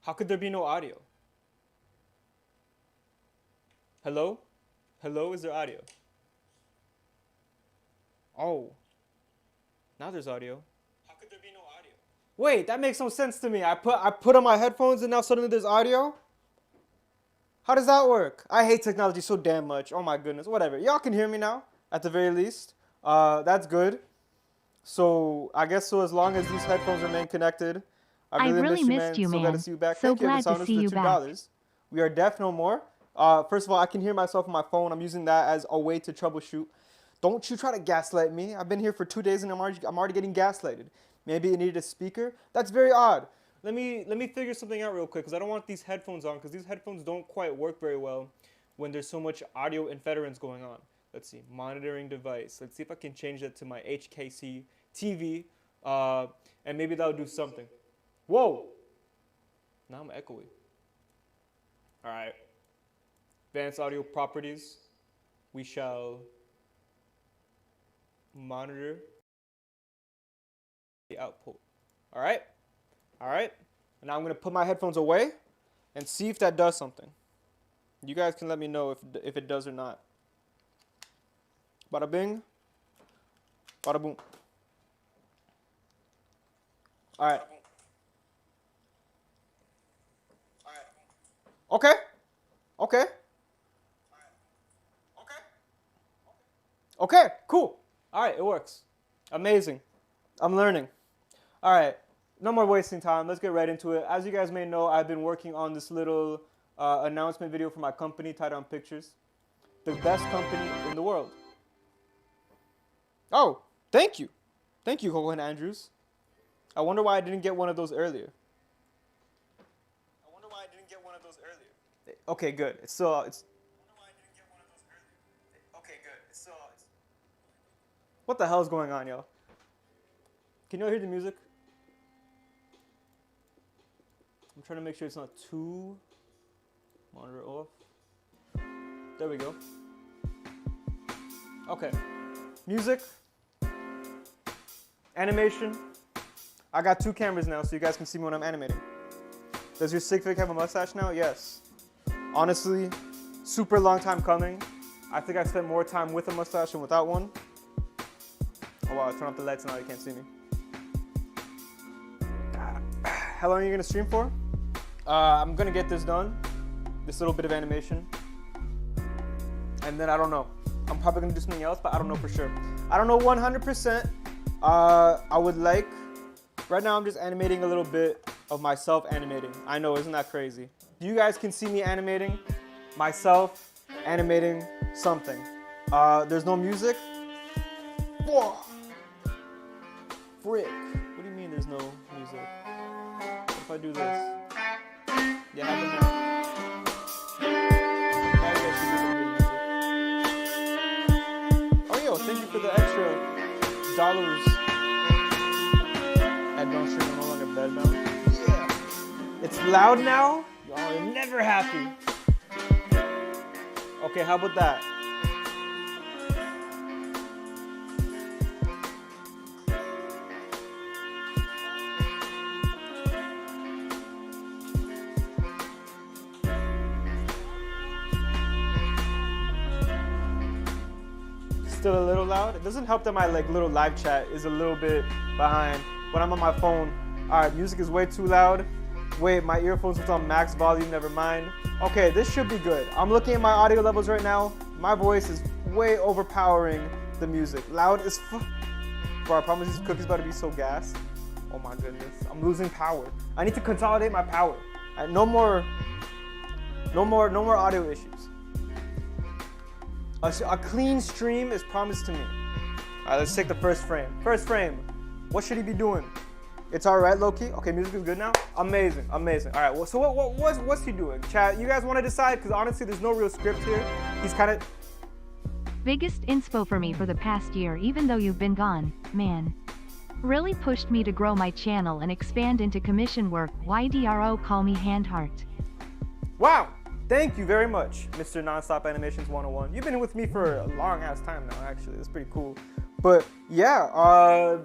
How could there be no audio? Hello? Hello, is there audio? Oh. Now there's audio. How could there be no audio? Wait, that makes no sense to me. I put on my headphones and now suddenly there's audio? How does that work? I hate technology so damn much. Oh my goodness. Whatever. Y'all can hear me now, at the very least. That's good. So I guess so as long as these headphones remain connected. I really missed you, man. So glad to see you back. So Thank you. glad to see you back. $2. We are deaf no more. First of all, I can hear myself on my phone. I'm using that as a way to troubleshoot. Don't you try to gaslight me. I've been here for 2 days and I'm already getting gaslighted. Maybe it needed a speaker. That's very odd. Let me figure something out real quick because I don't want these headphones on because these headphones don't quite work very well when there's so much audio interference going on. Let's see, monitoring device. Let's see if I can change that to my HKC TV, and maybe that'll do something. Whoa! Now I'm echoey. All right. Advanced audio properties. We shall monitor the output. All right. All right. And now I'm gonna put my headphones away and see if that does something. You guys can let me know if it does or not. Bada bing. Bada boom. All right. Okay. Okay. Okay, cool. All right, it works. Amazing. I'm learning. All right, no more wasting time. Let's get right into it. As you guys may know, I've been working on this little announcement video for my company, Tied On Pictures. The best company in the world. Oh, thank you. Thank you, Cohen Andrews. I wonder why I didn't get one of those earlier. Okay, good. It's what the hell is going on, yo? Can you all hear the music? I'm trying to make sure it's not too monitor off. There we go. Okay. Music. Animation. I got 2 cameras now so you guys can see me when I'm animating. Does your sig fig have a mustache now? Yes. Honestly, super long time coming. I think I spent more time with a mustache than without one. Oh wow, I turn off the lights and now you can't see me. How long are you gonna stream for? I'm gonna get this done. This little bit of animation. And then I don't know. I'm probably gonna do something else, but I don't know for sure. I don't know 100%. I would like, right now I'm just animating a little bit of myself animating. I know, isn't that crazy? You guys can see me animating myself, animating something. There's no music. Whoa. Frick. What do you mean there's no music? What if I do this? Yeah, how about now? Now you guys should be able to hear music. Oh, yo, thank you for the extra dollars. EdBound stream no longer bedbound. Yeah. It's loud now? Y'all are never happy. Okay, how about that? Still a little loud? It doesn't help that my little live chat is a little bit behind when I'm on my phone. All right, music is way too loud. Wait, my earphones was on max volume, never mind. Okay, this should be good. I'm looking at my audio levels right now. My voice is way overpowering the music. Loud as fuck. Bro, I promise these cookies about to be so gassed. Oh my goodness, I'm losing power. I need to consolidate my power. All right, no more audio issues. A clean stream is promised to me. All right, let's take the first frame. First frame, what should he be doing? It's all right, low-key. Okay, music is good now. Amazing, amazing. All right, well, so what's he doing? Chat, you guys want to decide? Because honestly, there's no real script here. He's kind of... Biggest inspo for me for the past year, even though you've been gone, man. Really pushed me to grow my channel and expand into commission work. YDRO, call me Handheart. Wow, thank you very much, Mr. Nonstop Animations 101. You've been with me for a long-ass time now, actually. It's pretty cool. But yeah,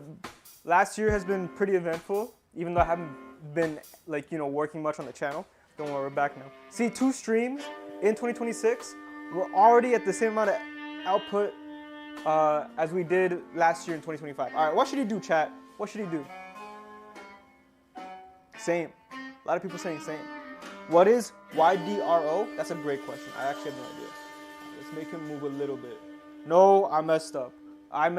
last year has been pretty eventful, even though I haven't been like, working much on the channel. Don't worry, we're back now. See, 2 streams in 2026, we're already at the same amount of output as we did last year in 2025. All right, what should he do, chat? What should he do? Same. A lot of people saying same. What is YDRO? That's a great question. I actually have no idea. Let's make him move a little bit. No, I messed up. I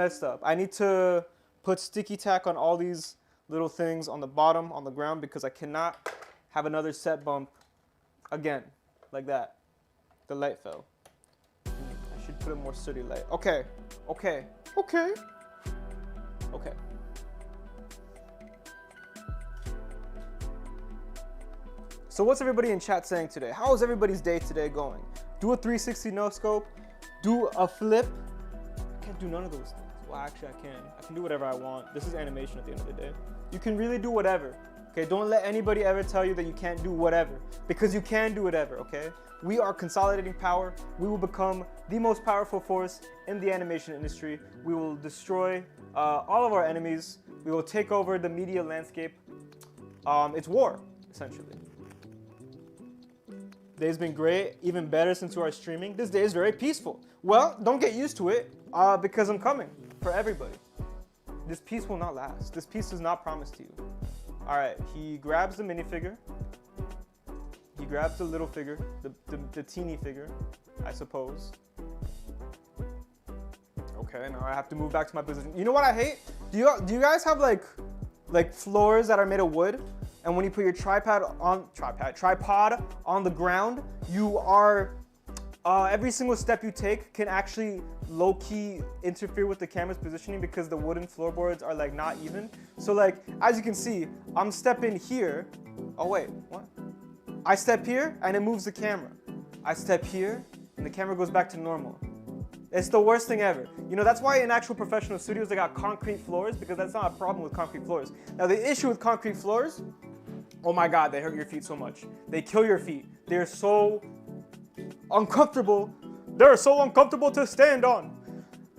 need to put sticky tack on all these little things on the bottom, on the ground, because I cannot have another set bump again, like that. The light fell. I should put a more sturdy light. Okay. So what's everybody in chat saying today? How is everybody's day today going? Do a 360 no scope, do a flip. I can't do none of those things. Well, actually I can. I can do whatever I want. This is animation at the end of the day. You can really do whatever. Okay, don't let anybody ever tell you that you can't do whatever, because you can do whatever, okay? We are consolidating power. We will become the most powerful force in the animation industry. We will destroy all of our enemies. We will take over the media landscape. It's war, essentially. Day's been great, even better since we are streaming. This day is very peaceful. Well, don't get used to it, because I'm coming for everybody. This peace will not last. This peace is not promised to you. All right, he grabs the minifigure. He grabs the little figure, the teeny figure, I suppose. Okay, now I have to move back to my position. You know what I hate? Do you guys have like floors that are made of wood? And when you put your tripod on the ground, you are, every single step you take can actually low-key interfere with the camera's positioning because the wooden floorboards are like not even. So like, as you can see, I'm stepping here. Oh wait, what? I step here and it moves the camera. I step here and the camera goes back to normal. It's the worst thing ever. You know, that's why in actual professional studios they got concrete floors, because that's not a problem with concrete floors. Now the issue with concrete floors, oh my God, they hurt your feet so much. They kill your feet. They're so uncomfortable. They're so uncomfortable to stand on.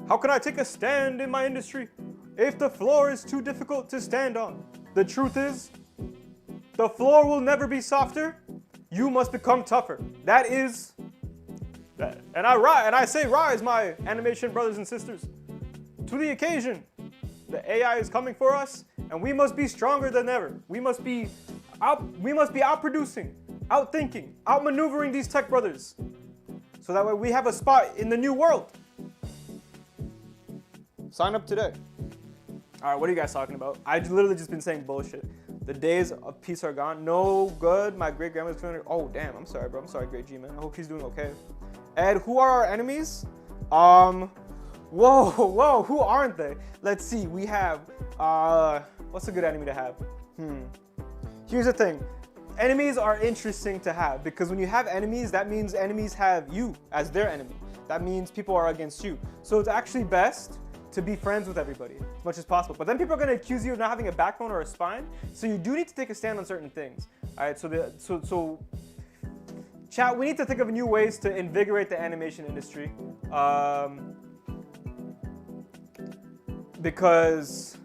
How can I take a stand in my industry if the floor is too difficult to stand on? The truth is, the floor will never be softer. You must become tougher. That is that. And I say rise, my animation brothers and sisters, to the occasion. The AI is coming for us, and we must be stronger than ever. We must be outproducing, outthinking, outmaneuvering these tech brothers, so that way we have a spot in the new world. Sign up today. All right, what are you guys talking about? I've literally just been saying bullshit. The days of peace are gone. No good. My great grandma's feeling. Oh damn, I'm sorry, bro. I'm sorry, great G man. I hope she's doing okay. Ed, who are our enemies? Whoa, who aren't they? Let's see. We have what's a good enemy to have? Here's the thing. Enemies are interesting to have, because when you have enemies, that means enemies have you as their enemy. That means people are against you. So it's actually best to be friends with everybody as much as possible. But then people are going to accuse you of not having a backbone or a spine. So you do need to take a stand on certain things. All right, so chat, we need to think of new ways to invigorate the animation industry. Because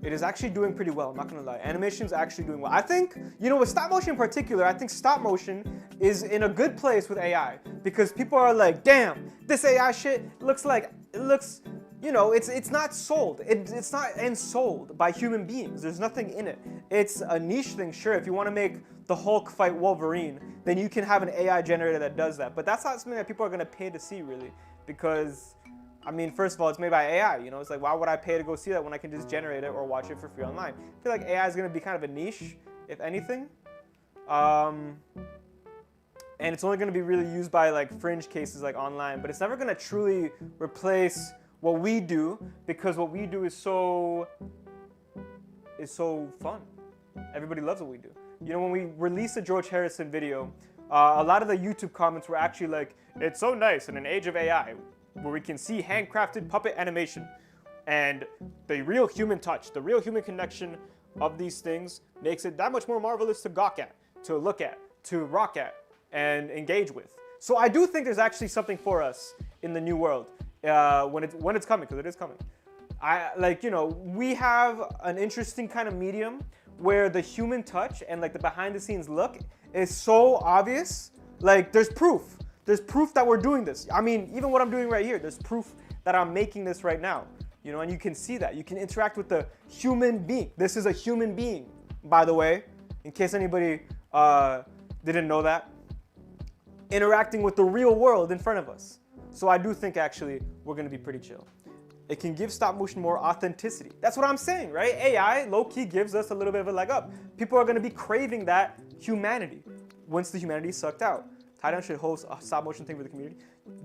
it is actually doing pretty well, I'm not gonna lie. Animation's actually doing well. I think, with stop motion in particular, I think stop motion is in a good place with AI, because people are like, damn, this AI shit looks, it's not sold. It's not ensouled by human beings. There's nothing in it. It's a niche thing, sure. If you wanna make the Hulk fight Wolverine, then you can have an AI generator that does that. But that's not something that people are gonna pay to see, really, because I mean, first of all, it's made by AI, It's like, why would I pay to go see that when I can just generate it or watch it for free online? I feel like AI is going to be kind of a niche, if anything. And it's only going to be really used by like fringe cases like online, but it's never going to truly replace what we do, because what we do is so fun. Everybody loves what we do. When we released the George Harrison video, a lot of the YouTube comments were actually like, it's so nice in an age of AI, where we can see handcrafted puppet animation and the real human touch, the real human connection of these things makes it that much more marvelous to gawk at, to look at, to rock at, and engage with. So I do think there's actually something for us in the new world when it's coming, because it is coming. We have an interesting kind of medium where the human touch and like the behind the scenes look is so obvious. Like there's proof. There's proof that we're doing this. I mean, even what I'm doing right here, there's proof that I'm making this right now. You know, and you can see that. You can interact with the human being. This is a human being, by the way, in case anybody didn't know that. Interacting with the real world in front of us. So I do think actually we're gonna be pretty chill. It can give stop motion more authenticity. That's what I'm saying, right? AI low-key gives us a little bit of a leg up. People are gonna be craving that humanity once the humanity is sucked out. Titan should host a stop motion thing for the community.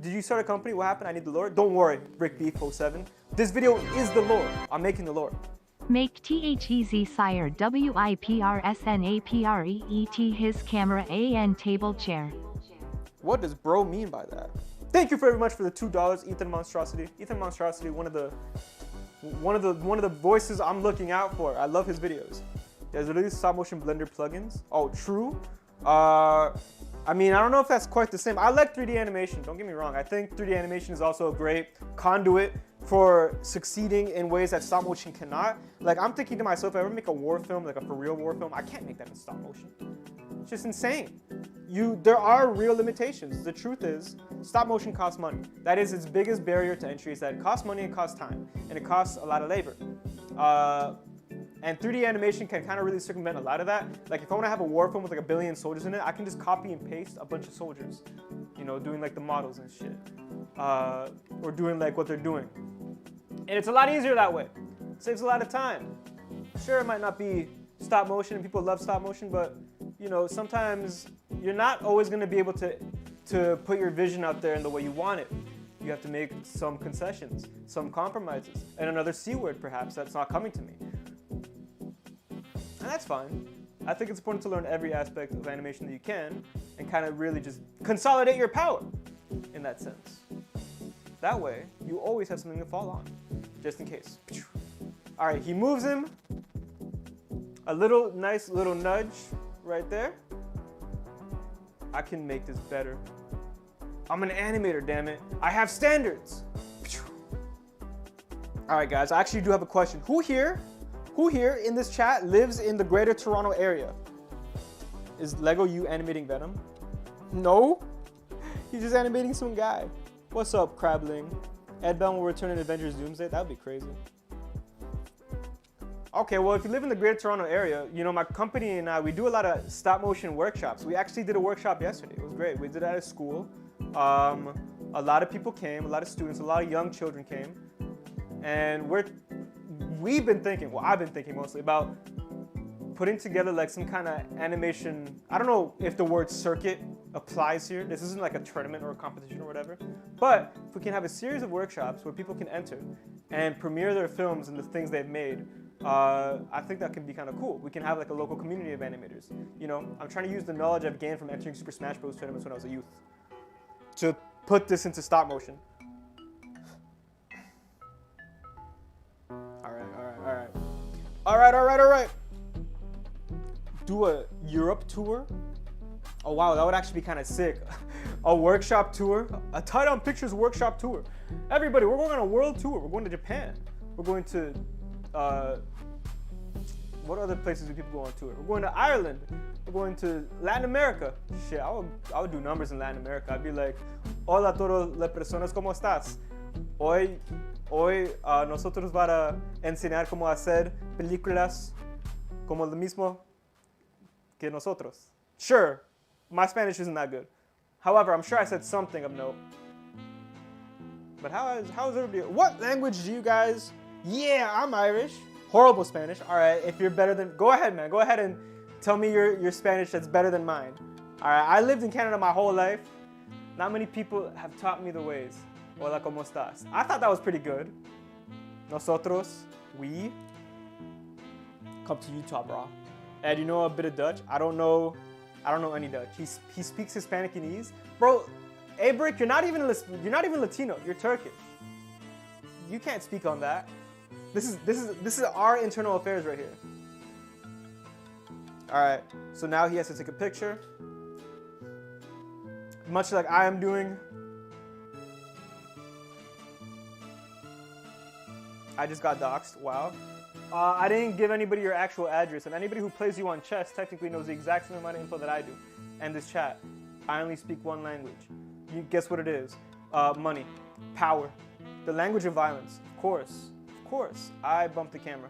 Did you start a company? What happened? I need the lore. Don't worry, Brick Beef 07. This video is the lore. I'm making the lore. Make THEZ sire WIPRSNAPREET his camera AN table chair. What does bro mean by that? Thank you very much for the $2, Ethan Monstrosity. Ethan Monstrosity, one of the voices I'm looking out for. I love his videos. There's released stop motion Blender plugins. Oh, true. I mean, I don't know if that's quite the same. I like 3D animation, don't get me wrong. I think 3D animation is also a great conduit for succeeding in ways that stop motion cannot. Like, I'm thinking to myself, if I ever make a war film, like a for real war film, I can't make that in stop motion. It's just insane. There are real limitations. The truth is, stop motion costs money. That is its biggest barrier to entry, is that it costs money and costs time, and it costs a lot of labor. And 3D animation can kind of really circumvent a lot of that. Like if I want to have a war film with like 1 billion soldiers in it, I can just copy and paste a bunch of soldiers, you know, doing like the models and shit, or doing like what they're doing. And it's a lot easier that way. It saves a lot of time. Sure, it might not be stop motion and people love stop motion, but you know, sometimes you're not always going to be able to put your vision out there in the way you want it. You have to make some concessions, some compromises, and another C word perhaps that's not coming to me. And that's fine. I think it's important to learn every aspect of animation that you can and kind of really just consolidate your power in that sense. That way, you always have something to fall on, just in case. All right, he moves him. A nice little nudge right there. I can make this better. I'm an animator, damn it. I have standards. All right, guys, I actually do have a question. Who here in this chat lives in the greater Toronto area? Is Lego you animating Venom? No? He's just animating some guy. What's up, Crabling? EdBound will return in Avengers Doomsday? That would be crazy. Okay, well, if you live in the greater Toronto area, you know, my company and I, we do a lot of stop motion workshops. We actually did a workshop yesterday. It was great. We did it at a school. A lot of people came, a lot of students, a lot of young children came. And we've been thinking, well, I've been thinking mostly about putting together like some kind of animation. I don't know if the word circuit applies here. This isn't like a tournament or a competition or whatever. But if we can have a series of workshops where people can enter and premiere their films and the things they've made, I think that can be kind of cool. We can have like a local community of animators. You know, I'm trying to use the knowledge I've gained from entering Super Smash Bros. Tournaments when I was a youth to put this into stop motion. All right. Do a Europe tour. Oh wow, that would actually be kind of sick. A workshop tour, a Titan Pictures workshop tour. Everybody, we're going on a world tour. We're going to Japan. We're going to, what other places do people go on tour? We're going to Ireland. We're going to Latin America. Shit, I would do numbers in Latin America. I'd be like, hola todas las personas, ¿cómo estás? Hoy nosotros vamos a enseñar cómo hacer películas como lo mismo que nosotros. Sure, my Spanish isn't that good. However, I'm sure I said something of note. But how is everybody? What language do you guys? Yeah, I'm Irish. Horrible Spanish. All right, if you're better than, go ahead, man. Go ahead and tell me your Spanish that's better than mine. All right, I lived in Canada my whole life. Not many people have taught me the ways. Hola, ¿cómo estás? I thought that was pretty good. Nosotros, we. Come to Utah, bro. Ed, you know a bit of Dutch? I don't know any Dutch. He speaks Hispanicanese. Bro, hey Brick, you're not even Latino. You're Turkish. You can't speak on that. This is our internal affairs right here. All right. So now he has to take a picture. Much like I am doing. I just got doxxed. Wow. I didn't give anybody your actual address, and anybody who plays you on chess technically knows the exact same amount of info that I do. And this chat, I only speak one language. You guess what it is? Money, power, the language of violence. Of course. I bumped the camera.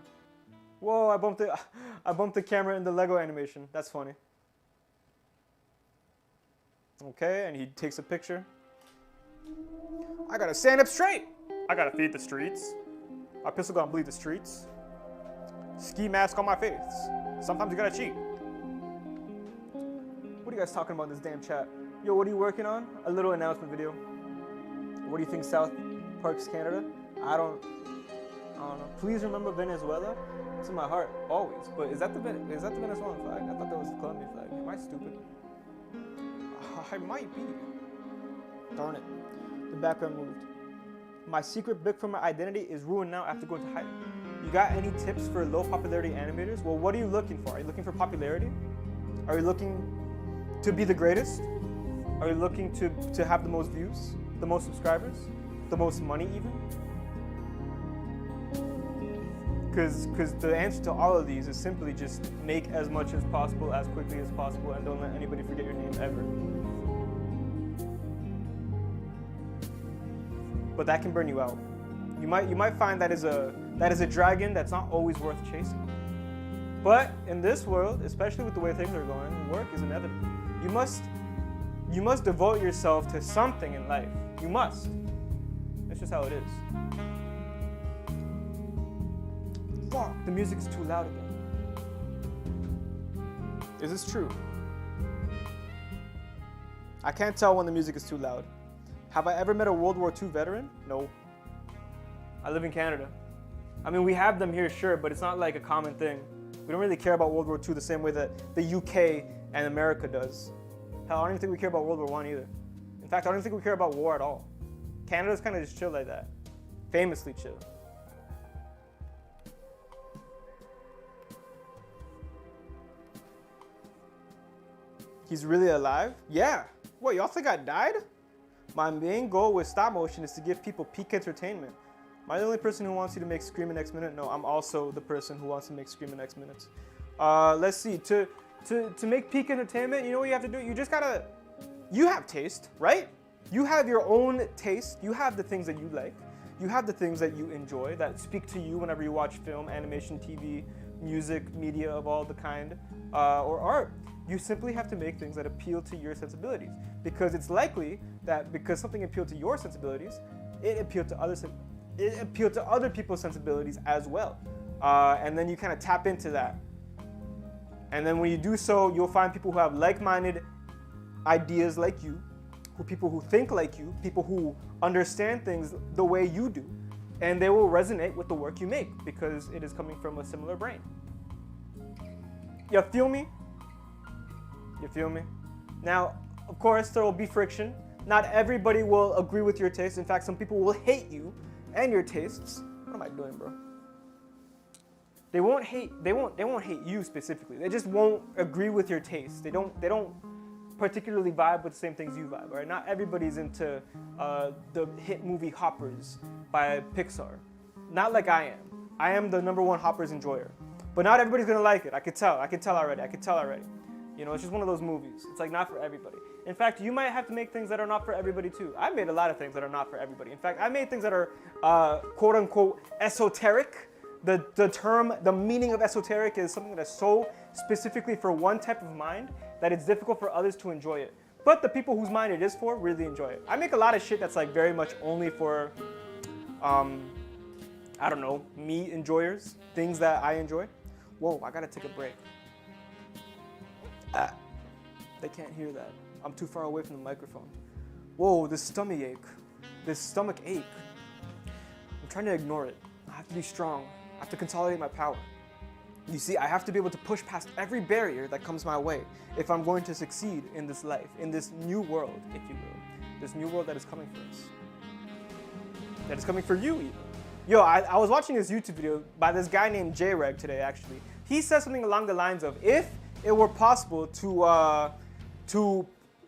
Whoa! I bumped the camera in the Lego animation. That's funny. Okay, and he takes a picture. I gotta stand up straight. I gotta feed the streets. My pistol gonna bleed the streets. Ski mask on my face. Sometimes you gotta cheat. What are you guys talking about in this damn chat? Yo, what are you working on? A little announcement video. What do you think, South Park's Canada? I don't know. Please remember Venezuela. It's in my heart, always. But is that the Venezuelan flag? I thought that was the Colombian flag. Am I stupid? I might be. Darn it. The background moved. My secret book for my identity is ruined now after going to hiding. You got any tips for low popularity animators? Well, what are you looking for? Are you looking for popularity? Are you looking to be the greatest? Are you looking to have the most views? The most subscribers? The most money even? Because the answer to all of these is simply just make as much as possible, as quickly as possible, and don't let anybody forget your name ever. But that can burn you out. You might find that is a dragon that's not always worth chasing. But in this world, especially with the way things are going, work is inevitable. You must devote yourself to something in life. You must. That's just how it is. Fuck, the music's too loud again. Is this true? I can't tell when the music is too loud. Have I ever met a World War II veteran? No. I live in Canada. I mean, we have them here, sure, but it's not like a common thing. We don't really care about World War II the same way that the UK and America does. Hell, I don't even think we care about World War I either. In fact, I don't even think we care about war at all. Canada's kind of just chill like that. Famously chill. He's really alive? Yeah. What, y'all think I died? My main goal with stop motion is to give people peak entertainment. Am I the only person who wants you to make Scream in X minute? No, I'm also the person who wants to make Scream in X minutes. Let's see. To make peak entertainment, you know what you have to do? You just gotta. You have taste, right? You have your own taste. You have the things that you like. You have the things that you enjoy that speak to you whenever you watch film, animation, TV, music, media of all the kind, or art. You simply have to make things that appeal to your sensibilities, because it's likely that because something appealed to your sensibilities, it appealed to other people's sensibilities as well, and then you kind of tap into that. And then when you do so, you'll find people who have like-minded ideas like you, people who think like you, people who understand things the way you do, and they will resonate with the work you make because it is coming from a similar brain. You feel me? You feel me? Now, of course, there will be friction. Not everybody will agree with your taste. In fact, some people will hate you and your tastes. What am I doing, bro? They won't hate you specifically. They just won't agree with your taste. They don't particularly vibe with the same things you vibe, right? Not everybody's into the hit movie Hoppers by Pixar. Not like I am. I am the #1 Hoppers enjoyer. But not everybody's gonna like it. I could tell already. You know, it's just one of those movies. It's like not for everybody. In fact, you might have to make things that are not for everybody too. I've made a lot of things that are not for everybody. In fact, I made things that are quote unquote esoteric. The meaning of esoteric is something that is so specifically for one type of mind that it's difficult for others to enjoy it. But the people whose mind it is for really enjoy it. I make a lot of shit that's like very much only for, I don't know, me enjoyers, things that I enjoy. Whoa, I gotta take a break. They can't hear that. I'm too far away from the microphone. Whoa, this stomach ache. I'm trying to ignore it. I have to be strong. I have to consolidate my power. You see, I have to be able to push past every barrier that comes my way if I'm going to succeed in this life, in this new world, if you will. This new world that is coming for us. That is coming for you even. Yo, I was watching this YouTube video by this guy named J-Reg today, actually. He said something along the lines of, if it were possible to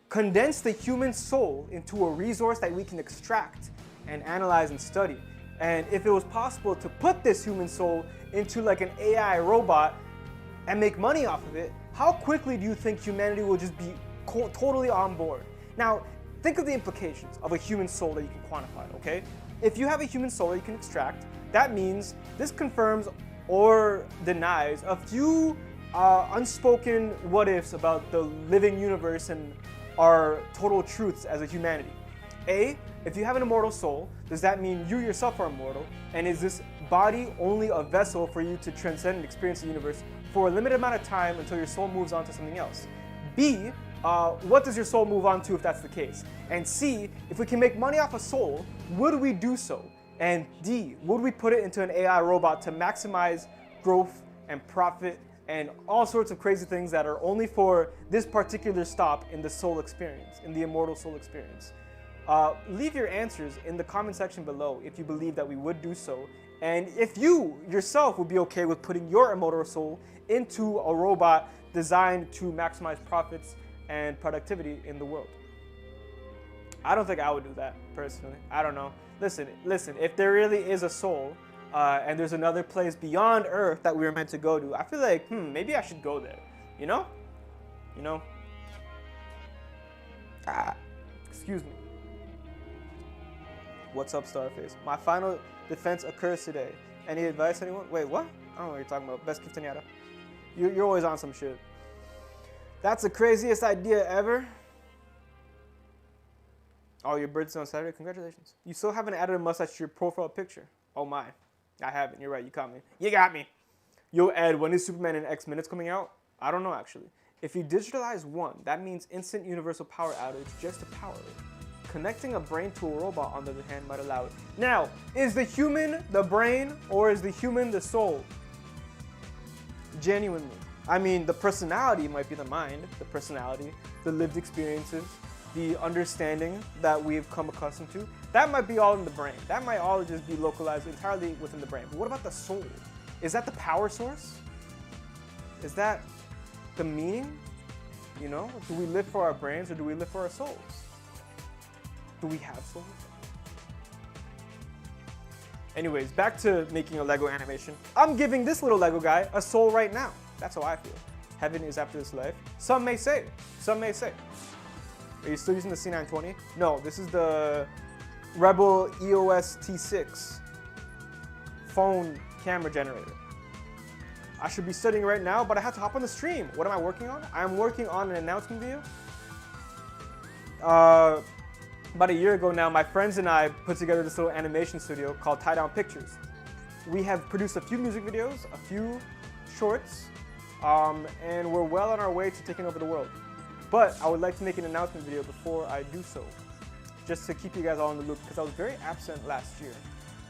condense the human soul into a resource that we can extract and analyze and study, And if it was possible to put this human soul into like an AI robot and make money off of it, how quickly do you think humanity will just be totally on board? Now, think of the implications of a human soul that you can quantify, okay? If you have a human soul that you can extract, that means this confirms or denies a few unspoken what-ifs about the living universe and our total truths as a humanity. A, if you have an immortal soul, does that mean you yourself are immortal? And is this body only a vessel for you to transcend and experience the universe for a limited amount of time until your soul moves on to something else? B, what does your soul move on to if that's the case? And C, if we can make money off a soul, would we do so? And D, would we put it into an AI robot to maximize growth and profit and all sorts of crazy things that are only for this particular stop in the soul experience, in the immortal soul experience? Leave your answers in the comment section below if you believe that we would do so, and if you yourself would be okay with putting your immortal soul into a robot designed to maximize profits and productivity in the world. I don't think I would do that, personally. I don't know. Listen, if there really is a soul, and there's another place beyond Earth that we were meant to go to, I feel like, maybe I should go there, you know? Excuse me. What's up, Starface? My final defense occurs today. Any advice, anyone? Wait, what? I don't know what you're talking about. Best Kiftaniata. You're always on some shit. That's the craziest idea ever. Oh, your birthday's on Saturday? Congratulations. You still haven't added a mustache to your profile picture. Oh my. I haven't. You're right. You caught me. You got me. Yo, Ed, when is Superman in X minutes coming out? I don't know, actually. If you digitalize one, that means instant universal power outage just to power it. Connecting a brain to a robot, on the other hand, might allow it. Now, is the human the brain or is the human the soul? Genuinely. I mean, the personality might be the mind, the personality, the lived experiences, the understanding that we've come accustomed to. That might be all in the brain. That might all just be localized entirely within the brain. But what about the soul? Is that the power source? Is that the meaning? You know, do we live for our brains or do we live for our souls? Do we have souls? Anyways, back to making a Lego animation. I'm giving this little Lego guy a soul right now. That's how I feel. Heaven is after this life. Some may say. Some may say. Are you still using the C920? No, this is the Rebel EOS T6 phone camera generator. I should be studying right now, but I have to hop on the stream. What am I working on? I'm working on an announcement video. About a year ago now, my friends and I put together this little animation studio called Tie Down Pictures. We have produced a few music videos, a few shorts, and we're well on our way to taking over the world. But I would like to make an announcement video before I do so, just to keep you guys all in the loop, because I was very absent last year,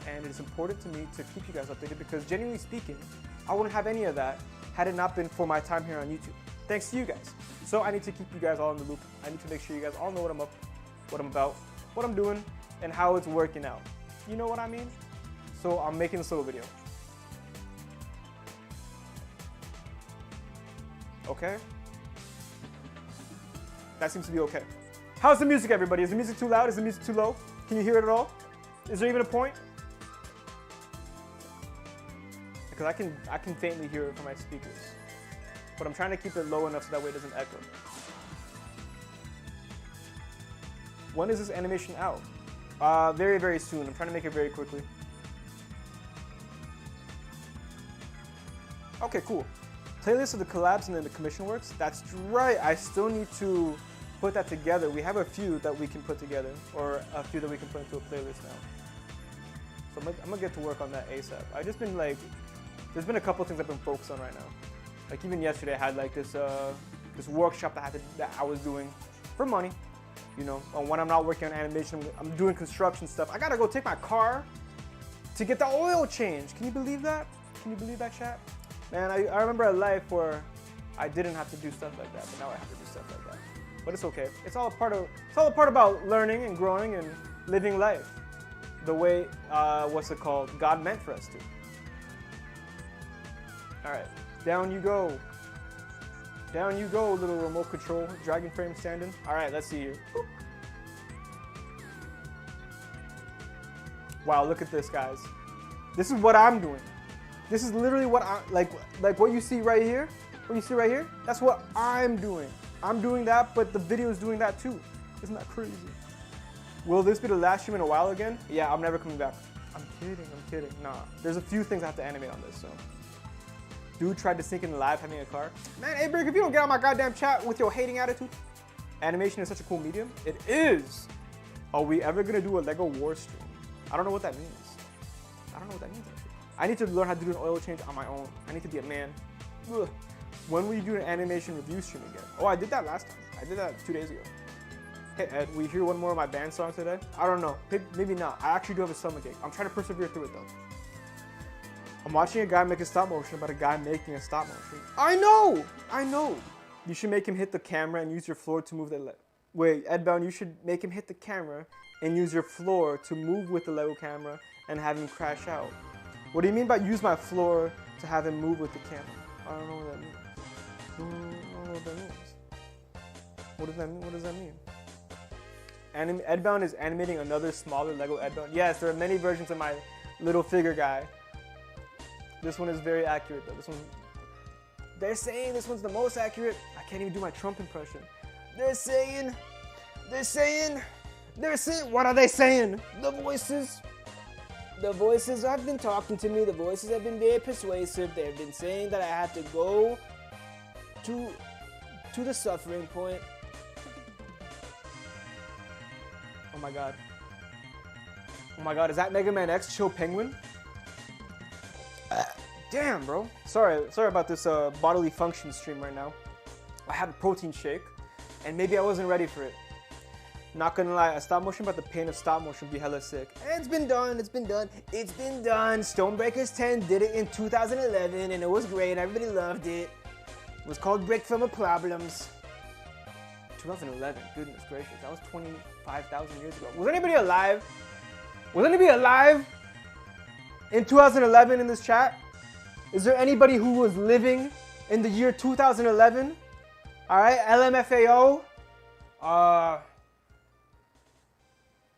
and it is important to me to keep you guys updated, because genuinely speaking, I wouldn't have any of that had it not been for my time here on YouTube. Thanks to you guys. So I need to keep you guys all in the loop. I need to make sure you guys all know what I'm up, what I'm about, what I'm doing, and how it's working out. You know what I mean? So I'm making this little video. Okay? That seems to be okay. How's the music, everybody? Is the music too loud? Is the music too low? Can you hear it at all? Is there even a point? Because I can faintly hear it from my speakers. But I'm trying to keep it low enough so that way it doesn't echo. When is this animation out? Very, very soon. I'm trying to make it very quickly. Okay, cool. Playlist of the collabs and then the commission works. That's right. I still need to put that together. We have a few that we can put together, or a few that we can put into a playlist now. So I'm gonna get to work on that ASAP. I've just been like, there's been a couple things I've been focused on right now. Like even yesterday, I had like this this workshop that I was doing for money. You know, when I'm not working on animation, I'm doing construction stuff. I gotta go take my car to get the oil change. Can you believe that? Can you believe that, chat? Man, I remember a life where I didn't have to do stuff like that, but now I have to do stuff like that. But it's okay. It's all a part about learning and growing and living life the way what's it called? God meant for us to. All right, down you go. Down you go, little remote control dragon frame stand-in. All right, let's see here. Wow, look at this, guys. This is what I'm doing. This is literally what I like what you see right here. What you see right here? That's what I'm doing. I'm doing that, but the video is doing that too. Isn't that crazy? Will this be the last stream in a while again? Yeah, I'm never coming back. I'm kidding. Nah, there's a few things I have to animate on this, so. Dude tried to sneak in live having a car. Man, hey, Brick, if you don't get on my goddamn chat with your hating attitude. Animation is such a cool medium. It is. Are we ever gonna do a Lego War stream? I don't know what that means. Actually. I need to learn how to do an oil change on my own. I need to be a man. Ugh. When will you do an animation review stream again? Oh, I did that last time. I did that 2 days ago. Hey, Ed, will you hear one more of my band songs today? I don't know. Maybe not. I actually do have a stomachache. I'm trying to persevere through it, though. I'm watching a guy make a stop motion about a guy making a stop motion. I know! You should make him hit the camera and use your floor to move the Wait, EdBound, you should make him hit the camera and use your floor to move with the Lego camera and have him crash out. What do you mean by use my floor to have him move with the camera? I don't know what that means. I don't know what that means. What does that mean? EdBound is animating another smaller Lego EdBound. Yes, there are many versions of my little figure guy. This one is very accurate though. They're saying this one's the most accurate. I can't even do my Trump impression. They're saying, what are they saying? The voices have been talking to me. The voices have been very persuasive. They've been saying that I have to go to the suffering point. Oh my god. Oh my god, is that Mega Man X Chill Penguin? Damn, bro. Sorry about this bodily function stream right now. I had a protein shake, and maybe I wasn't ready for it. Not gonna lie, a stop motion about the pain of stop motion would be hella sick. It's been done. Stonebreakers 10 did it in 2011, and it was great. Everybody loved it. It was called Break From the Problems. 2011, goodness gracious, that was 25,000 years ago. Was anybody alive? In 2011 in this chat? Is there anybody who was living in the year 2011? All right, LMFAO.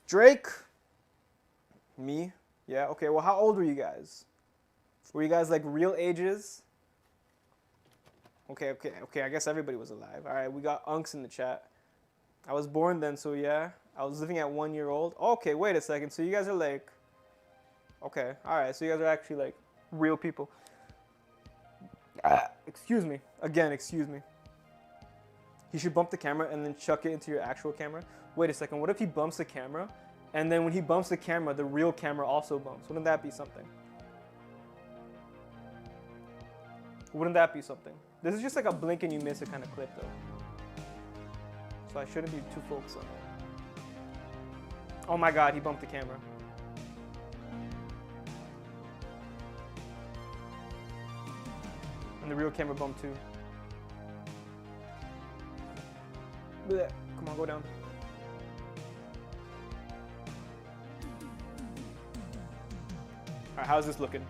Drake. Me. Yeah, okay, well, how old were you guys? Were you guys like real ages? Okay, I guess everybody was alive. All right, we got Unks in the chat. I was born then, so yeah. I was living at 1 year old. Okay, wait a second. So you guys are like, okay, all right. So you guys are actually like real people. Excuse me. Again, excuse me. He should bump the camera and then chuck it into your actual camera. Wait a second. What if he bumps the camera, and then when he bumps the camera, the real camera also bumps? Wouldn't that be something? This is just like a blink and you miss it kind of clip, though. So I shouldn't be too focused on that. Oh my god, he bumped the camera. And the real camera bumped too. Blech. Come on, go down. Alright, how's this looking?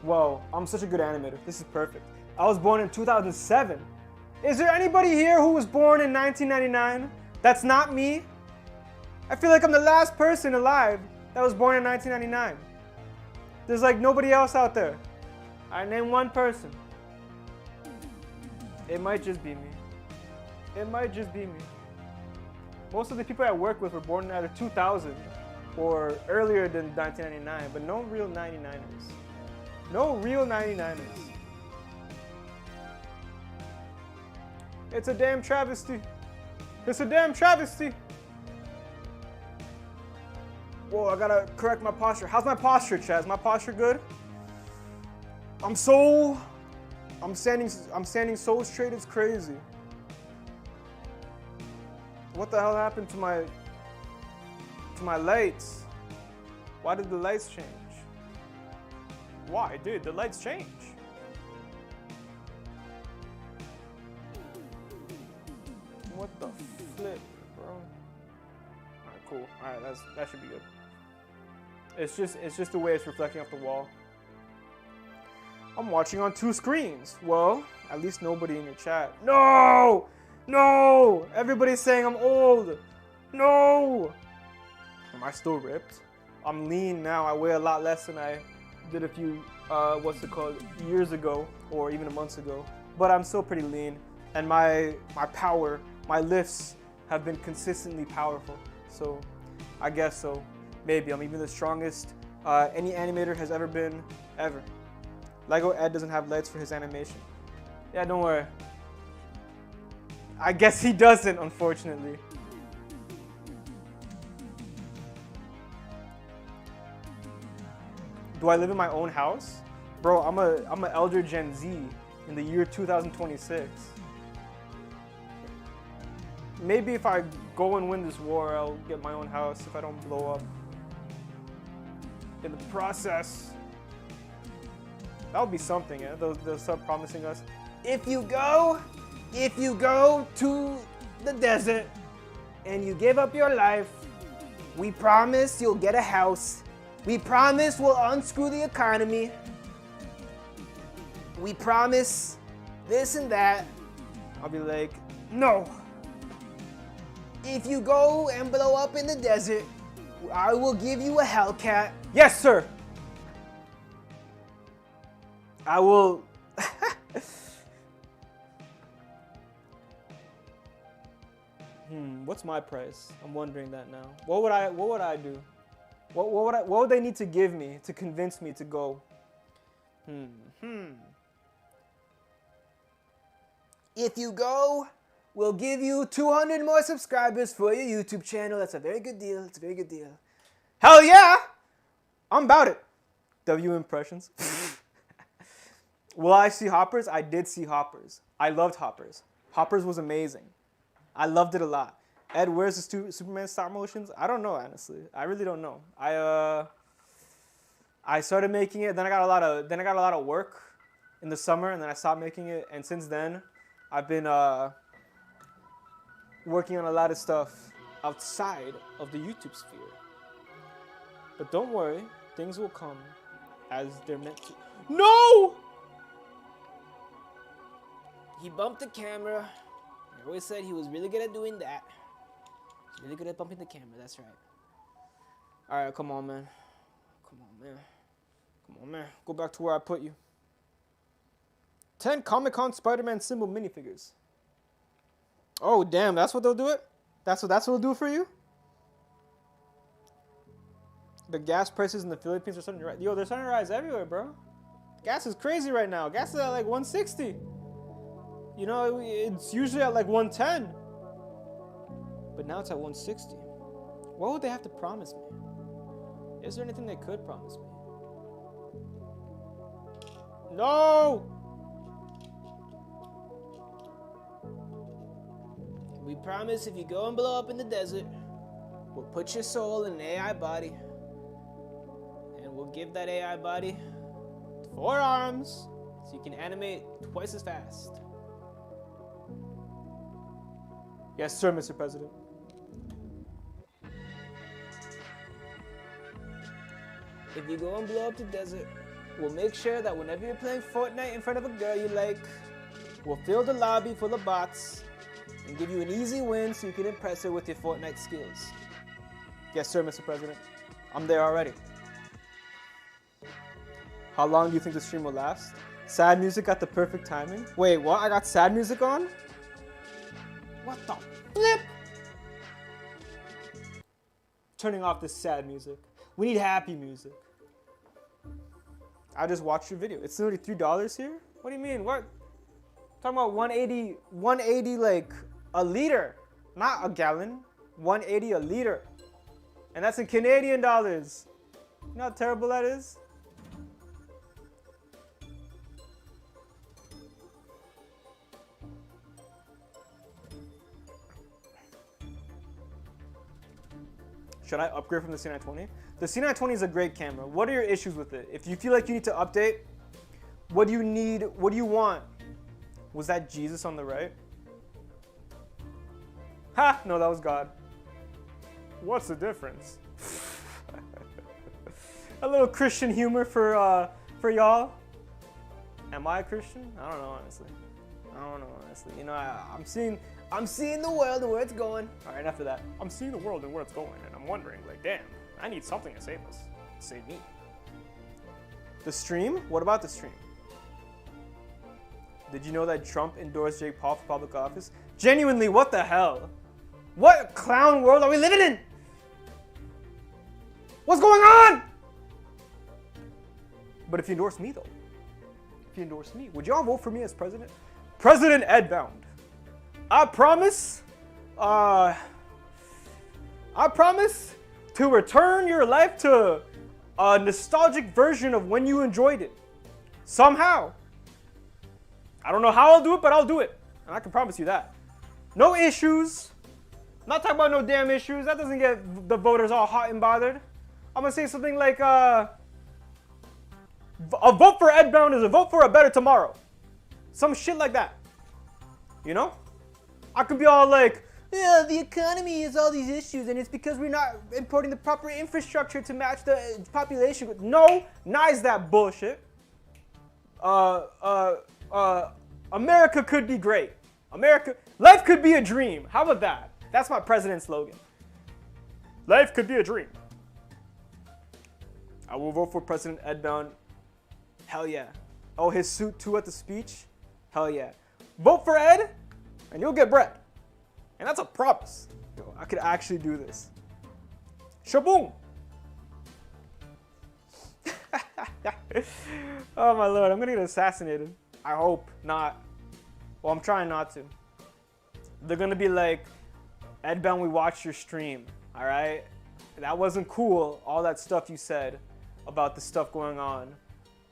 Whoa, I'm such a good animator. This is perfect. I was born in 2007. Is there anybody here who was born in 1999? That's not me. I feel like I'm the last person alive that was born in 1999. There's like nobody else out there. I name one person. It might just be me. Most of the people I work with were born in either 2000 or earlier than 1999, but no real 99ers. It's a damn travesty. Whoa, I gotta correct my posture. How's my posture, Chaz? Is my posture good? I'm standing so straight, it's crazy. What the hell happened to my lights? Why did the lights change? Why did the lights change? What the flip, bro? Alright, cool. Alright, that should be good. It's just the way it's reflecting off the wall. I'm watching on 2 screens. Well, at least nobody in your chat. No! Everybody's saying I'm old. No! Am I still ripped? I'm lean now. I weigh a lot less than I did a few, years ago or even months ago. But I'm still pretty lean. And my power, my lifts have been consistently powerful. So I guess so. Maybe I'm even the strongest any animator has ever been, ever. Lego Ed doesn't have legs for his animation. Yeah, don't worry. I guess he doesn't, unfortunately. Do I live in my own house? Bro, I'm a elder Gen Z in the year 2026. Maybe if I go and win this war, I'll get my own house if I don't blow up in the process. That would be something, yeah? They'll start promising us, if you go to the desert and you give up your life, we promise you'll get a house. We promise we'll unscrew the economy. We promise this and that. I'll be like, no. If you go and blow up in the desert, I will give you a Hellcat. Yes, sir. I will. What's my price? I'm wondering that now. What would I do? What would they need to give me to convince me to go? If you go, we'll give you 200 more subscribers for your YouTube channel. That's a very good deal. It's a very good deal. Hell yeah! I'm about it. W impressions. Will I see Hoppers? I did see Hoppers. I loved Hoppers. Hoppers was amazing. I loved it a lot. Ed, where's the Superman stop motions? I don't know, honestly. I really don't know. I started making it, then I got a lot of work in the summer, and then I stopped making it. And since then, I've been working on a lot of stuff outside of the YouTube sphere. But don't worry, things will come as they're meant to. No! He bumped the camera. I always said he was really good at doing that. He's really good at bumping the camera, that's right. Alright, come on, man. Come on, man. Come on, man. Go back to where I put you. 10 Comic-Con Spider-Man symbol minifigures. Oh, damn, that's what they'll do it? That's what they'll do for you? The gas prices in the Philippines are starting to rise. Yo, they're starting to rise everywhere, bro. Gas is crazy right now. Gas is at like 160. You know, it's usually at like 110. But now it's at 160. What would they have to promise me? Is there anything they could promise me? No! We promise if you go and blow up in the desert, we'll put your soul in an AI body. And we'll give that AI body 4 arms so you can animate twice as fast. Yes, sir, Mr. President. If you go and blow up the desert, we'll make sure that whenever you're playing Fortnite in front of a girl you like, we'll fill the lobby full of bots and give you an easy win so you can impress her with your Fortnite skills. Yes, sir, Mr. President. I'm there already. How long do you think the stream will last? Sad music at the perfect timing. Wait, what? I got sad music on? What the flip? Turning off this sad music. We need happy music. I just watched your video. It's nearly $3 here? What do you mean? What? Talking about 180 like a liter, not a gallon. 180 a liter. And that's in Canadian dollars. You know how terrible that is? Should I upgrade from the C920? The C920 is a great camera. What are your issues with it? If you feel like you need to update, what do you need? What do you want? Was that Jesus on the right? Ha! No, that was God. What's the difference? A little Christian humor for y'all. Am I a Christian? I don't know, honestly. I don't know, honestly. You know, I'm seeing the world and where it's going. All right, enough of that. I'm seeing the world and where it's going, and I'm wondering, like, damn, I need something to save us. Save me. The stream? What about the stream? Did you know that Trump endorsed Jake Paul for public office? Genuinely, what the hell? What clown world are we living in? What's going on? But if you endorse me, though, if you endorse me, would y'all vote for me as president? President EdBound. I promise to return your life to a nostalgic version of when you enjoyed it. Somehow. I don't know how I'll do it, but I'll do it. And I can promise you that. No issues. I'm not talking about no damn issues. That doesn't get the voters all hot and bothered. I'm gonna say something like, a vote for EdBound is a vote for a better tomorrow. Some shit like that. You know? I could be all like, yeah, the economy has all these issues and it's because we're not importing the proper infrastructure to match the population. No, nice that bullshit. America could be great. Life could be a dream. How about that? That's my president's slogan. Life could be a dream. I will vote for President EdBound. Hell yeah. Oh, his suit too at the speech? Hell yeah. Vote for Ed, and you'll get bread. And that's a promise. Yo, I could actually do this. Shaboom! Oh my lord, I'm gonna get assassinated. I hope not. Well, I'm trying not to. They're gonna be like, EdBound, we watched your stream, alright? That wasn't cool, all that stuff you said about the stuff going on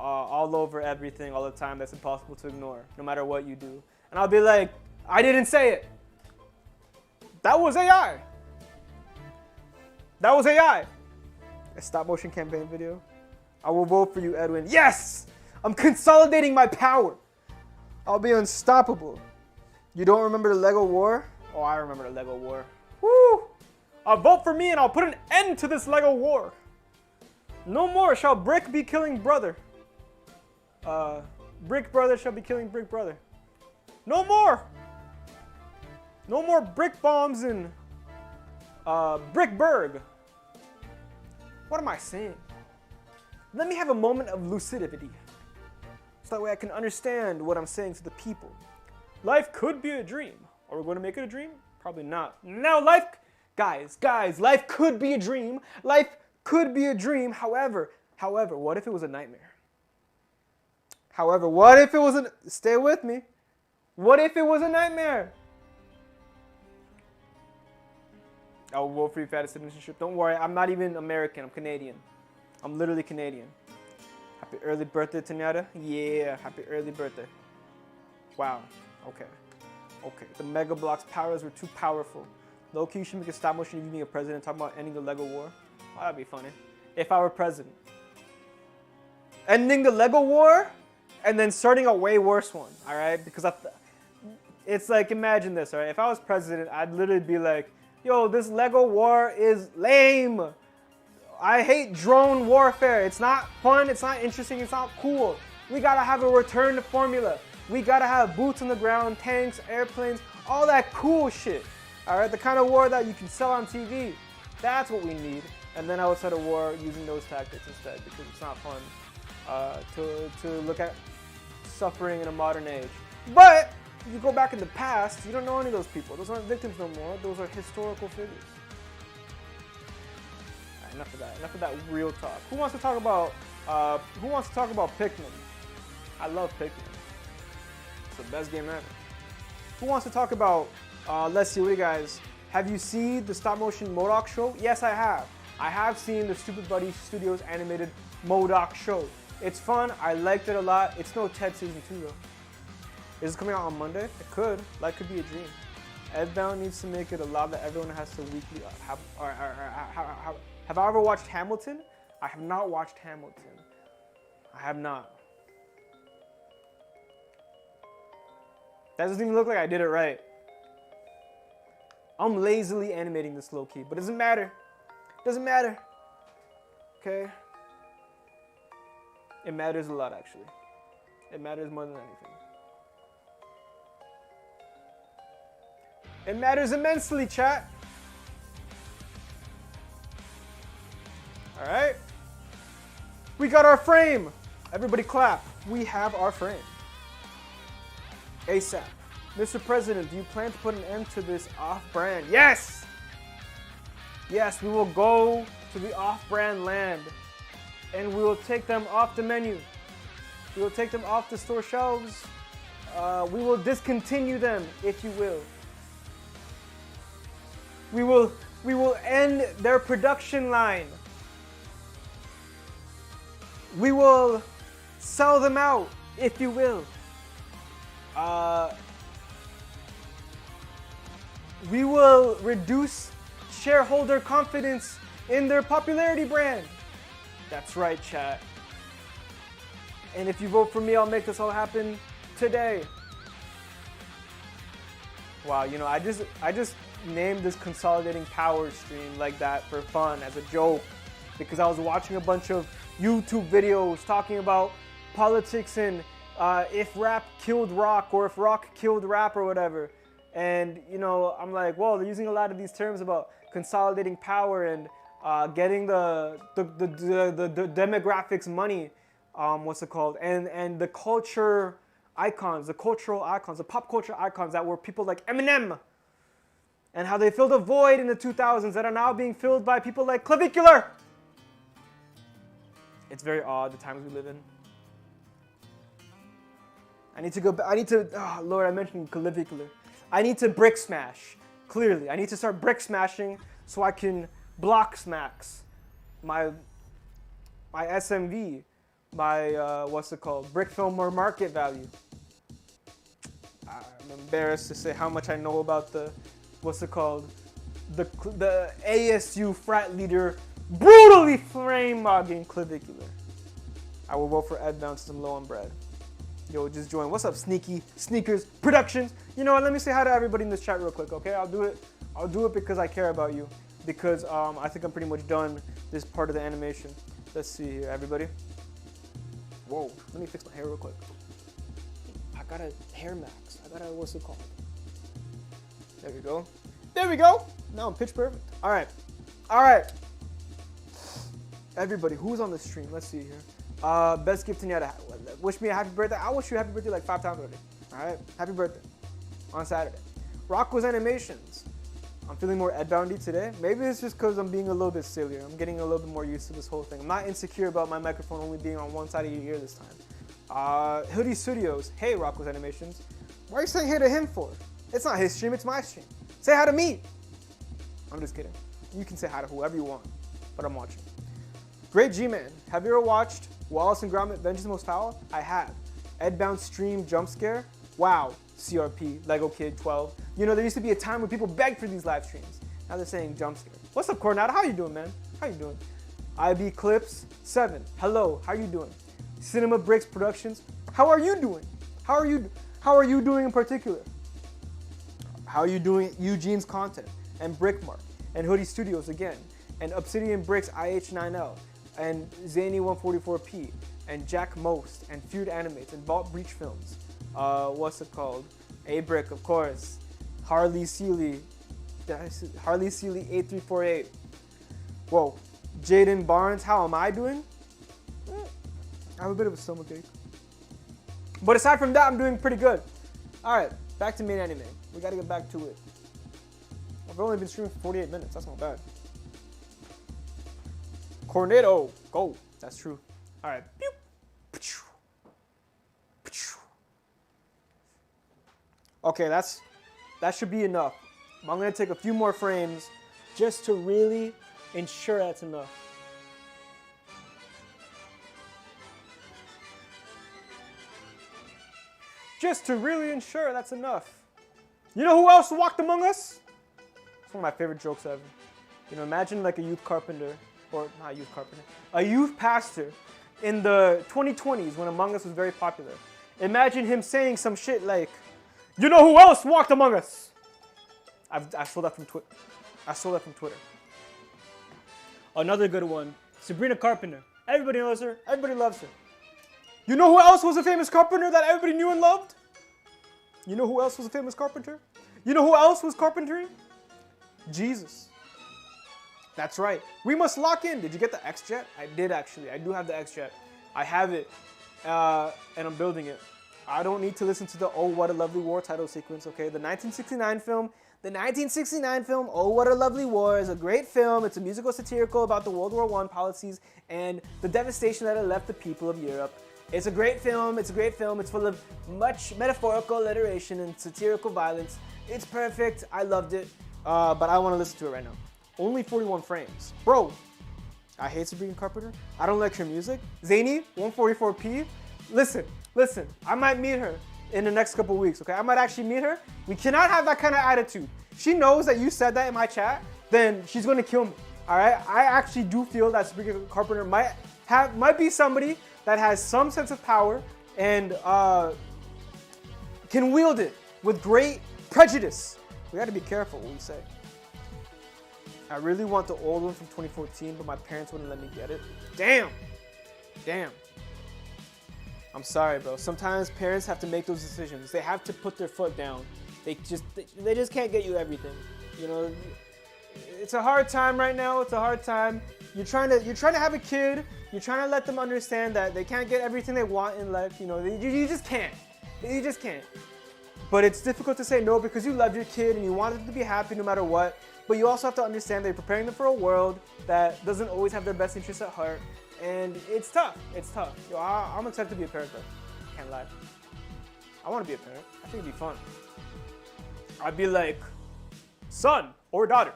all over everything all the time that's impossible to ignore, no matter what you do. And I'll be like, I didn't say it. That was AI. That was AI. A stop motion campaign video. I will vote for you, Edwin. Yes! I'm consolidating my power. I'll be unstoppable. You don't remember the Lego War? Oh, I remember the Lego War. Woo! Vote for me and I'll put an end to this Lego War. No more shall brick be killing brother. Brick brother shall be killing brick brother. No more. No more brick bombs in Brickburg. What am I saying? Let me have a moment of lucidity. So that way I can understand what I'm saying to the people. Life could be a dream. Are we going to make it a dream? Probably not. Now guys, life could be a dream. Life could be a dream. However, what if it was a nightmare? However, what if it was stay with me. What if it was a nightmare? I'll vote for you for citizenship. Don't worry, I'm not even American, I'm Canadian. I'm literally Canadian. Happy early birthday, Tanyada. Yeah, happy early birthday. Wow, okay. The Mega Bloks powers were too powerful. Low-key, you should make a stop motion of you being a president talking about ending the Lego War. Oh, that'd be funny. If I were president. Ending the Lego War and then starting a way worse one, all right? Because it's like, imagine this, all right? If I was president, I'd literally be like, yo, this Lego War is lame. I hate drone warfare. It's not fun, it's not interesting, it's not cool. We gotta have a return to formula. We gotta have boots on the ground, tanks, airplanes, all that cool shit. All right, the kind of war that you can sell on TV. That's what we need. And then I would start a war using those tactics instead because it's not fun to look at suffering in a modern age. But if you go back in the past, you don't know any of those people. Those aren't victims no more. Those are historical figures. All right, enough of that. Enough of that real talk. Who wants to talk about Pikmin? I love Pikmin. It's the best game ever. Who wants to talk about? Let's see, what do you guys? Have you seen the stop motion MODOK show? Yes, I have. I have seen the Stupid Buddy Studios animated MODOK show. It's fun. I liked it a lot. It's no Ted season 2 though. Is it coming out on Monday? It could. Life could be a dream. EdBound needs to make it a law that everyone has to weekly have I ever watched Hamilton? I have not watched Hamilton. I have not. That doesn't even look like I did it right. I'm lazily animating this low key, but it doesn't matter. It doesn't matter. Okay? It matters a lot, actually. It matters more than anything. It matters immensely, chat. All right. We got our frame. Everybody clap. We have our frame. ASAP. Mr. President, do you plan to put an end to this off-brand? Yes! Yes, we will go to the off-brand land and we will take them off the menu. We will take them off the store shelves. We will discontinue them, if you will. We will end their production line. We will sell them out, if you will. We will reduce shareholder confidence in their popularity brand. That's right, chat. And if you vote for me, I'll make this all happen today. Wow, you know, I just named this Consolidating Power stream like that for fun, as a joke, because I was watching a bunch of YouTube videos talking about politics and if rap killed rock or if rock killed rap or whatever. And, you know, I'm like, whoa, they're using a lot of these terms about consolidating power and getting the demographics money, what's it called? And the culture icons, the cultural icons, the pop culture icons that were people like Eminem. And how they filled a void in the 2000s that are now being filled by people like Clavicular. It's very odd, the times we live in. I need to go back. Oh Lord, I mentioned Clavicular. I need to brick smash, clearly. I need to start brick smashing so I can block smacks my SMV, my, what's it called? Brick film or market value. I'm embarrassed to say how much I know about the, what's it called? The ASU frat leader brutally flame mogging Clavicular. I will vote for EdBound since I'm low on bread. Yo, just join. What's up, Sneaky Sneakers Productions? You know what? Let me say hi to everybody in this chat real quick, okay? I'll do it because I care about you. Because I think I'm pretty much done this part of the animation. Let's see here, everybody. Whoa, let me fix my hair real quick. I got a hair max. I got a, what's it called? There we go. There we go. Now I'm pitch perfect. All right. All right. Everybody, who's on the stream? Let's see here. Best gift in yet. Wish me a happy birthday. I wish you a happy birthday like 5 times already. All right. Happy birthday on Saturday. Rocco's Animations. I'm feeling more EdBoundy today. Maybe it's just because I'm being a little bit sillier. I'm getting a little bit more used to this whole thing. I'm not insecure about my microphone only being on one side of your ear this time. Hoodie Studios. Hey, Rocco's Animations. Why are you saying hey to him for? It's not his stream, it's my stream. Say hi to me. I'm just kidding. You can say hi to whoever you want, but I'm watching. Great G-Man. Have you ever watched Wallace and Gromit Vengeance Most Foul? I have. EdBound stream jump scare. Wow. CRP, Lego Kid 12. You know, there used to be a time when people begged for these live streams. Now they're saying jump scare. What's up, Coronado? How you doing, man? How you doing? IB Clips 7. Hello, how you doing? Cinema Bricks Productions. How are you doing? How are you doing in particular? How are you doing Eugene's content? And Brickmark. And Hoodie Studios again. And Obsidian Bricks IH9L. And Zany144P. And Jack Most. And Feud Animates. And Vault Breach Films. What's it called? A-Brick, of course. Harley Seeley 8348. Whoa. Jaden Barnes, how am I doing? I have a bit of a stomachache. But aside from that, I'm doing pretty good. Alright, back to main anime. We gotta get back to it. I've only been streaming for 48 minutes, that's not bad. Cornado, go. That's true. Alright. Okay, that should be enough. I'm gonna take a few more frames just to really ensure that's enough. Just to really ensure that's enough. You know who else walked among us? It's one of my favorite jokes ever. You know, imagine like a youth carpenter, or not a youth carpenter, a youth pastor in the 2020s when Among Us was very popular. Imagine him saying some shit like, you know who else walked among us? I stole that from Twitter. Another good one, Sabrina Carpenter. Everybody knows her. Everybody loves her. You know who else was a famous carpenter that everybody knew and loved? You know who else was a famous carpenter? You know who else was carpentering? Jesus. That's right. We must lock in. Did you get the X-Jet? I did actually. I do have the X-Jet. I have it, and I'm building it. I don't need to listen to the Oh What a Lovely War title sequence, okay? The 1969 film, Oh What a Lovely War, is a great film. It's a musical satirical about the World War I policies and the devastation that it left the people of Europe. It's a great film. It's full of much metaphorical alliteration and satirical violence. It's perfect. I loved it, but I want to listen to it right now. Only 41 frames. Bro, I hate Sabrina Carpenter. I don't like her music. Zany, 144p. Listen. I might meet her in the next couple weeks, okay? I might actually meet her. We cannot have that kind of attitude. She knows that you said that in my chat, then she's gonna kill me, all right? I actually do feel that Sabrina Carpenter might be somebody that has some sense of power and can wield it with great prejudice. We gotta be careful what we say. I really want the old one from 2014, but my parents wouldn't let me get it. Damn. I'm sorry, bro. Sometimes parents have to make those decisions. They have to put their foot down. They just can't get you everything. You know, it's a hard time right now. It's a hard time. You're trying to have a kid. You're trying to let them understand that they can't get everything they want in life. You know, you just can't. You just can't. But it's difficult to say no because you love your kid and you want them to be happy no matter what. But you also have to understand that you're preparing them for a world that doesn't always have their best interests at heart. And it's tough. Yo, I'm excited to be a parent though. Can't lie. I want to be a parent. I think it'd be fun. I'd be like, son or daughter,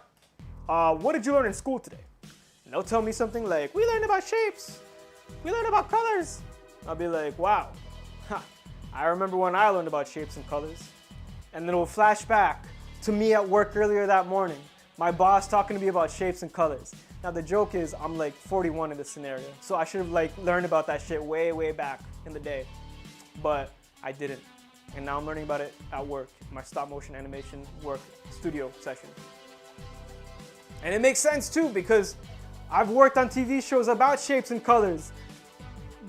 what did you learn in school today? And they'll tell me something like, we learned about shapes. We learned about colors. I'll be like, wow. I remember when I learned about shapes and colors. And then we'll flash back to me at work earlier that morning. My boss talking to me about shapes and colors. Now the joke is I'm like 41 in this scenario. So I should have like learned about that shit way back in the day. But I didn't. And now I'm learning about it at work, my stop motion animation work studio session. And it makes sense too because I've worked on TV shows about shapes and colors.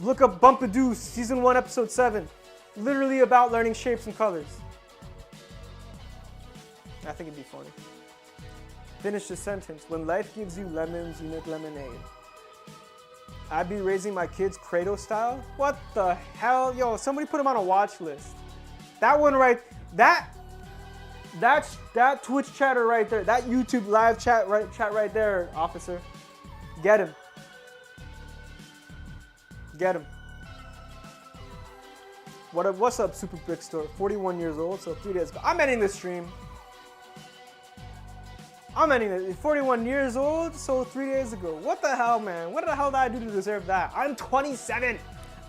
Look up Bumpadoo, season 1, episode 7. Literally about learning shapes and colors. I think it'd be funny. Finish the sentence. When life gives you lemons, you make lemonade. I'd be raising my kids Credo style? What the hell? Yo, somebody put him on a watch list. That one right, that Twitch chatter right there, that YouTube live chat right there, officer. Get him. Get him. What's up, Super Brick Store? 41 years old, so 3 days ago. I'm ending this stream. 41 years old, so 3 days ago. What the hell, man? What the hell did I do to deserve that? I'm 27.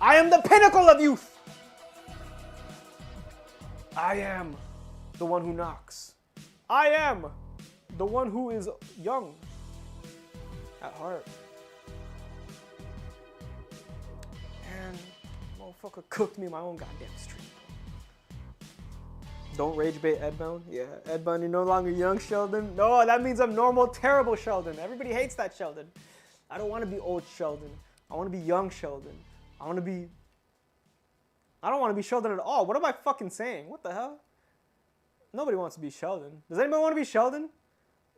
I am the pinnacle of youth. I am the one who knocks. I am the one who is young at heart. And motherfucker cooked me my own goddamn stream. Don't rage bait EdBound? Yeah, EdBound, you're no longer young Sheldon. No, that means I'm normal, terrible Sheldon. Everybody hates that Sheldon. I don't want to be old Sheldon. I want to be young Sheldon. I don't want to be Sheldon at all. What am I fucking saying? What the hell? Nobody wants to be Sheldon. Does anybody want to be Sheldon?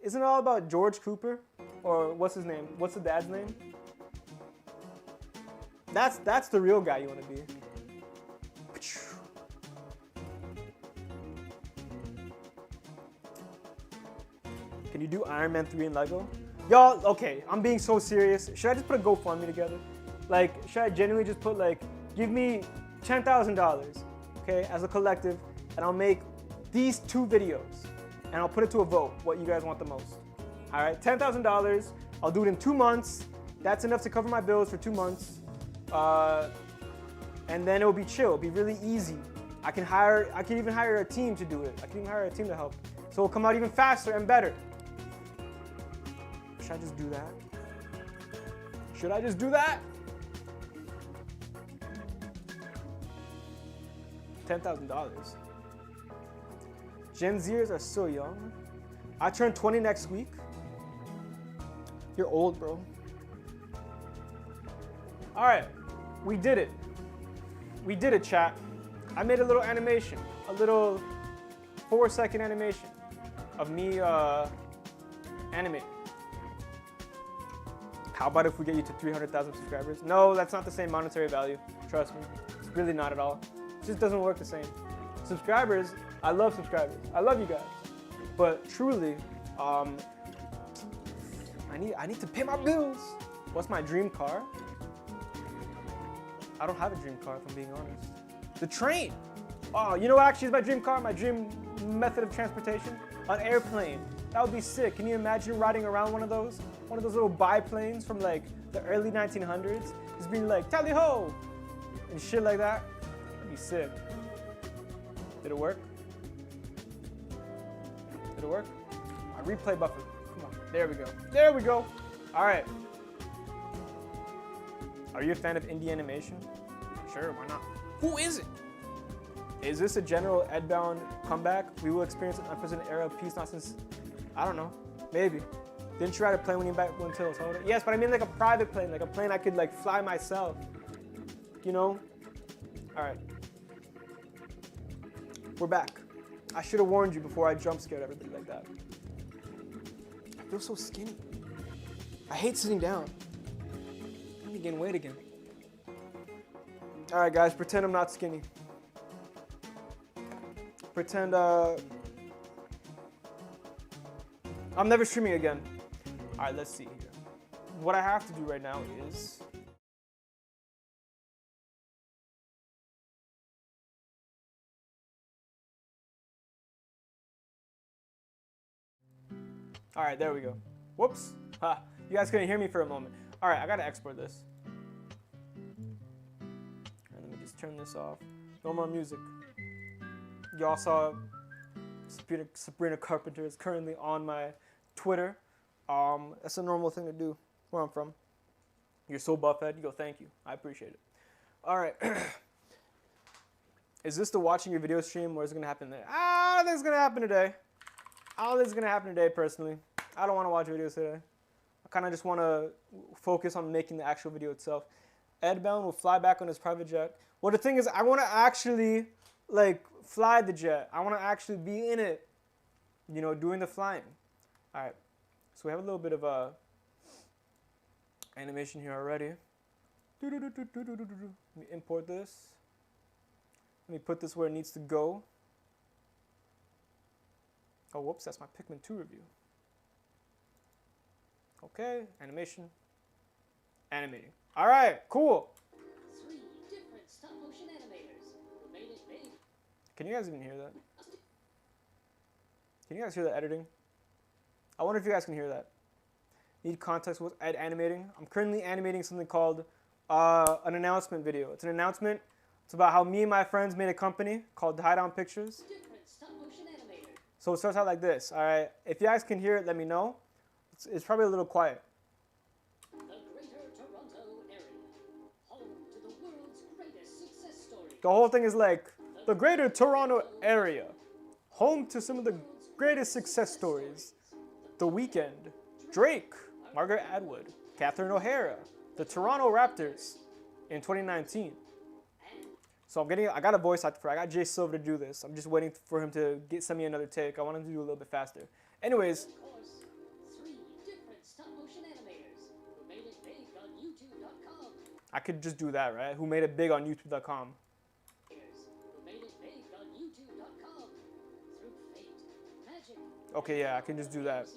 Isn't it all about George Cooper? Or what's his name? What's the dad's name? That's the real guy you want to be. Can you do Iron Man 3 in Lego? Y'all, okay, I'm being so serious. Should I just put a GoFundMe together? Like, should I genuinely just put like, give me $10,000, okay, as a collective, and I'll make these 2 videos, and I'll put it to a vote, what you guys want the most. All right, $10,000, I'll do it in 2 months. That's enough to cover my bills for 2 months. And then it'll be chill, it'll be really easy. I can even hire a team to do it. I can even hire a team to help. So it'll come out even faster and better. Should I just do that? Should I just do that? $10,000. Gen Zers are so young. I turn 20 next week. You're old, bro. All right, we did it. We did it, chat. I made a little animation, a little 4-second animation of me animating. How about if we get you to 300,000 subscribers? No, that's not the same monetary value. Trust me. It's really not at all. It just doesn't work the same. Subscribers, I love subscribers. I love you guys. But truly, I need to pay my bills. What's my dream car? I don't have a dream car, if I'm being honest. The train. Oh, you know what actually is my dream car? My dream method of transportation? An airplane. That would be sick. Can you imagine riding around one of those? One of those little biplanes from like the early 1900s? Just being like, tally ho! And shit like that. That'd be sick. Did it work? Did it work? My replay buffer. Come on. There we go. There we go. All right. Are you a fan of indie animation? Sure, why not? Who isn't? Is this a general EdBound comeback? We will experience an unprecedented era of peace not since, I don't know, maybe. Didn't you ride a plane when you went to El Salvador? Yes, but I mean like a private plane, like a plane I could like fly myself. You know? All right. We're back. I should have warned you before I jump scared everybody like that. I feel so skinny. I hate sitting down. I'm gonna gain weight again. All right, guys, pretend I'm not skinny. Pretend I'm never streaming again. All right, let's see here. What I have to do right now is all right, there we go. Whoops. Ha. You guys couldn't hear me for a moment. All right, I gotta export this. And let me just turn this off. No more music. Y'all saw Sabrina Carpenter is currently on my Twitter. That's a normal thing to do where I'm from. You're so buffhead. You go, thank you. I appreciate it. All right. Is this the watching your video stream or is it going to happen there? I don't think it's going to happen today. I don't think it's going to happen today, personally. I don't want to watch videos today. I kind of just want to focus on making the actual video itself. EdBound will fly back on his private jet. Well, the thing is, I want to actually, like, fly the jet. I want to actually be in it, you know, doing the flying. All right. So we have a little bit of animation here already. Let me import this. Let me put this where it needs to go. Oh, whoops, that's my Pikmin 2 review. Okay, animation. Animating. All right, cool. 3 different stop-motion animators who made it big. Can you guys even hear that? Can you guys hear the editing? I wonder if you guys can hear that. Need context with animating. I'm currently animating something called an announcement video. It's an announcement. It's about how me and my friends made a company called Hideout Pictures. Different stop-motion animators. So it starts out like this. All right. If you guys can hear it, let me know. It's probably a little quiet. The Greater Toronto Area, home to the world's greatest success story. The whole thing is like the Greater Toronto Area, home to some of the greatest success stories. The Weeknd, Drake, Margaret Atwood, Catherine O'Hara, the Toronto Raptors in 2019. So I got a voice actor for it. I got Jay Silver to do this. I'm just waiting for him to send me another take. I want him to do a little bit faster. Anyways. Of course, 3 different stop-motion animators who made it big on YouTube.com. I could just do that, right? Who made it big on YouTube.com. Who made it big on YouTube.com through fate, magic. Okay, yeah, I can just do that. AMC+.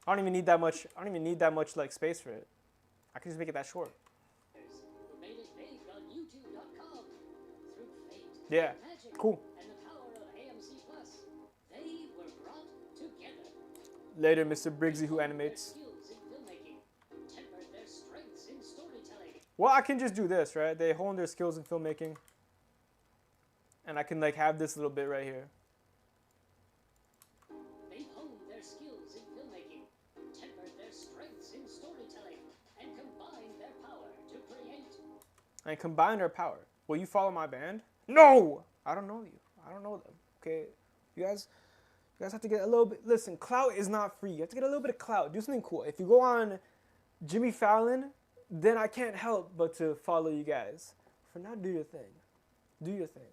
I don't even need that much. I don't even need that much like space for it. I can just make it that short. Who made it big on YouTube.com through fate, Yeah, magic, cool. and the power of AMC+. They were brought together. Later, Mr. Briggsy who animates. Their skills in filmmaking tempered their strengths in storytelling. Well, I can just do this, right? They hone their skills in filmmaking. And I can like have this little bit right here. They honed their skills in filmmaking, tempered their strengths in storytelling, and combined their power to create. And combine their power. Will you follow my band? No! I don't know you. I don't know them. Okay? You guys have to get a little bit. Listen, clout is not free. You have to get a little bit of clout. Do something cool. If you go on Jimmy Fallon, then I can't help but to follow you guys. For now, do your thing. Do your thing.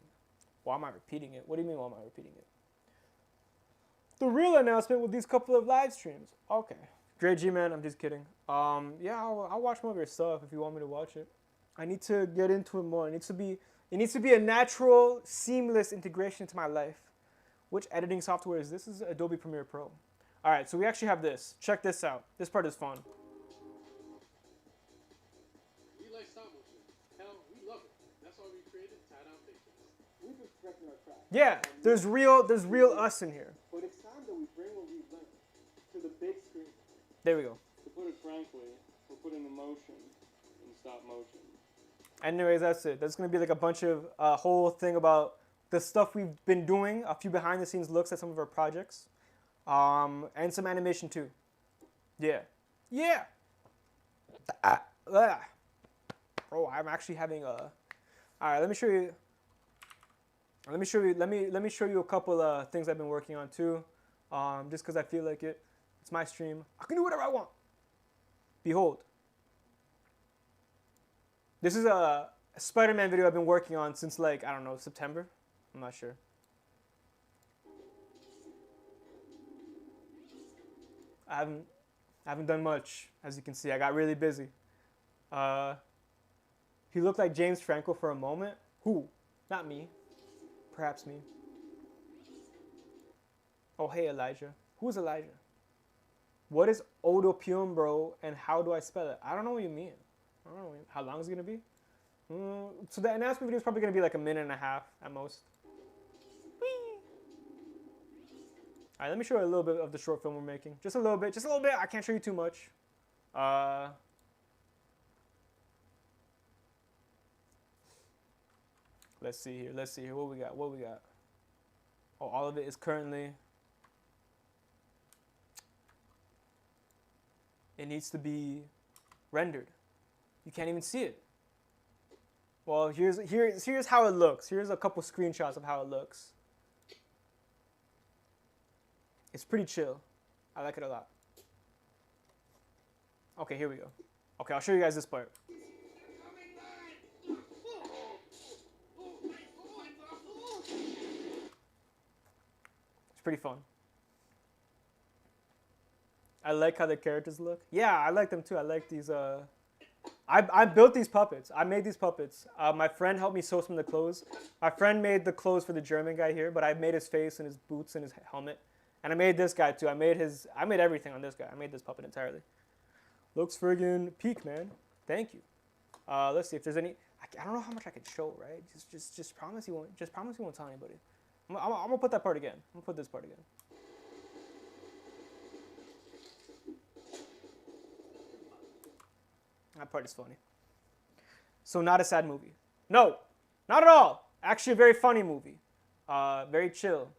Why am I repeating it? What do you mean, why am I repeating it? the real announcement with these couple of live streams. Okay. Great G-Man, I'm just kidding. Yeah, I'll watch more of your stuff if you want me to watch it. I need to get into it more. It needs to be a natural, seamless integration into my life. Which editing software is this? This is Adobe Premiere Pro. All right, so we actually have this. Check this out. This part is fun. We like stop motion. Hell, we love it. That's why we created tie-down pictures. We've been perfecting our craft. Yeah, there's real us in here. But it's time that we bring what we've learned to the big screen. There we go. To put it frankly, we're putting emotion in stop motion. Anyways, that's it. That's gonna be like a bunch of whole thing about the stuff we've been doing, a few behind the scenes looks at some of our projects, and some animation too. Yeah. Bro, I'm actually having a. All right, let me show you. Let me show you a couple things I've been working on too. Just because I feel like it. It's my stream. I can do whatever I want. Behold. This is a Spider-Man video I've been working on since like, I don't know, September? I'm not sure. I haven't done much, as you can see. I got really busy. He looked like James Franco for a moment. Who? Not me. Perhaps me. Oh, hey, Elijah. Who is Elijah? What is odopium, bro, and how do I spell it? I don't know what you mean. I don't know how long is it going to be. So the announcement video is probably going to be like a minute and a half at most. Whee! All right, let me show you a little bit of the short film we're making. Just a little bit. I can't show you too much. Let's see here. What we got? Oh, all of it is currently. It needs to be rendered. You can't even see it. Well, here's how it looks. Here's a couple screenshots of how it looks. It's pretty chill. I like it a lot. Okay, here we go. Okay, I'll show you guys this part. It's pretty fun. I like how the characters look. Yeah, I like them too. I like these. I built these puppets. I made these puppets. My friend helped me sew some of the clothes. My friend made the clothes for the German guy here, but I made his face and his boots and his helmet. And I made this guy too. I made everything on this guy. I made this puppet entirely. Looks friggin' peak, man. Thank you. Let's see if there's any. I don't know how much I can show, right? Just promise you won't. Just promise you won't tell anybody. I'm gonna put that part again. I'm gonna put this part again. That part is funny. So not a sad movie. No, not at all. Actually a very funny movie. Very chill.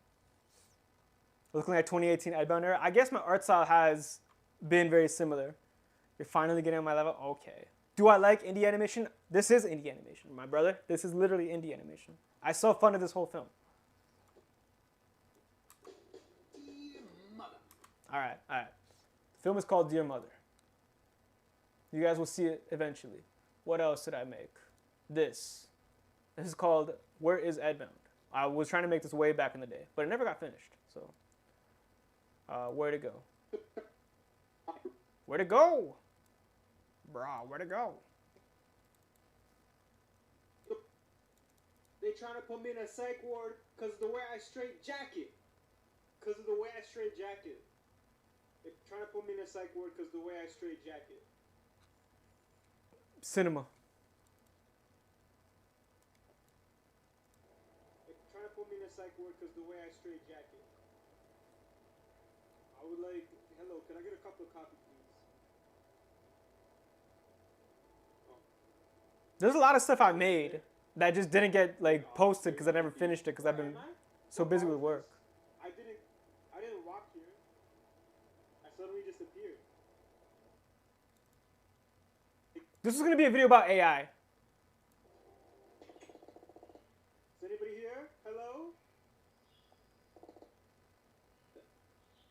Looking like 2018 EdBound era. I guess my art style has been very similar. You're finally getting on my level? Okay. Do I like indie animation? This is indie animation, my brother. This is literally indie animation. I saw fun of this whole film. Dear Mother. All right. The film is called Dear Mother. You guys will see it eventually. What else did I make? This. This is called Where is EdBound? I was trying to make this way back in the day, but it never got finished. So, where'd it go? Where'd it go? Brah, where'd it go? They trying to put me in a psych ward because of the way I straight jacket. They trying to put me in a psych ward because of the way I straight jacket. Cinema. They're trying to put me in a psych ward because the way I straight jacket. I would like, hello, can I get a cup of coffee, please? Oh. There's a lot of stuff I made that just didn't get like posted because I never finished it because I've been so busy with work. I didn't walk here. I suddenly disappeared. This is going to be a video about AI. Is anybody here? Hello?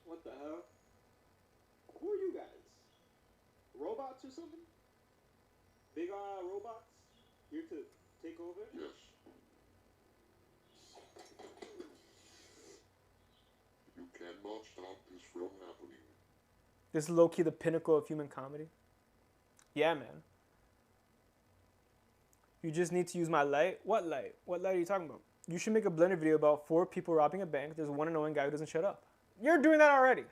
What the hell? Who are you guys? Robots or something? Big robots? Here to take over? Yes. You can nonstop is from happening. This is low-key the pinnacle of human comedy. Yeah, man. You just need to use my light. What light? What light are you talking about? You should make a blended video about 4 people robbing a bank. There's one annoying guy who doesn't shut up. You're doing that already.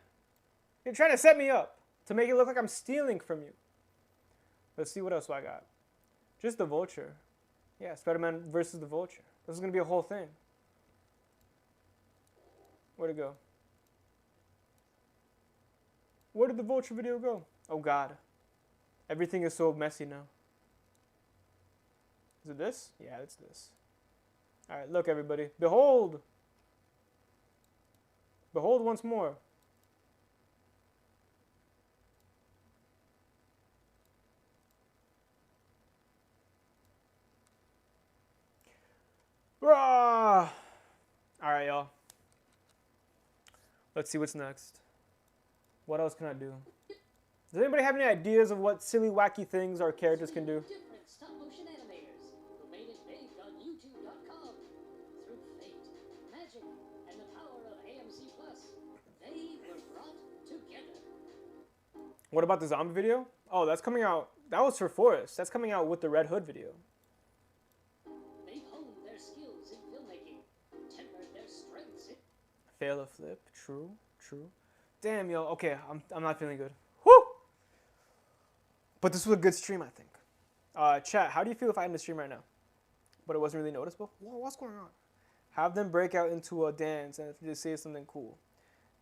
You're trying to set me up to make it look like I'm stealing from you. Let's see what else I got. Just the Vulture. Yeah, Spider-Man versus the Vulture. This is going to be a whole thing. Where'd it go? Where did the Vulture video go? Oh, God. Everything is so messy now. Is it this? Yeah, it's this. All right, look, everybody. Behold. Behold once more. Rah! All right, y'all. Let's see what's next. What else can I do? Does anybody have any ideas of what silly, wacky things our characters can do? Different stop-motion animators who made it big on YouTube.com. Through fate, magic, and the power of AMC Plus, they were brought together. What about the zombie video? Oh, that's coming out. That was for Forrest. That's coming out with the Red Hood video. They've honed their skills in filmmaking, tempered their strengths in... Fail a flip. True. True. Damn, yo. Okay, I'm not feeling good. Whew! But this was a good stream, I think. Chat, how do you feel if I end the stream right now? But it wasn't really noticeable? Whoa, what's going on? Have them break out into a dance and just say something cool.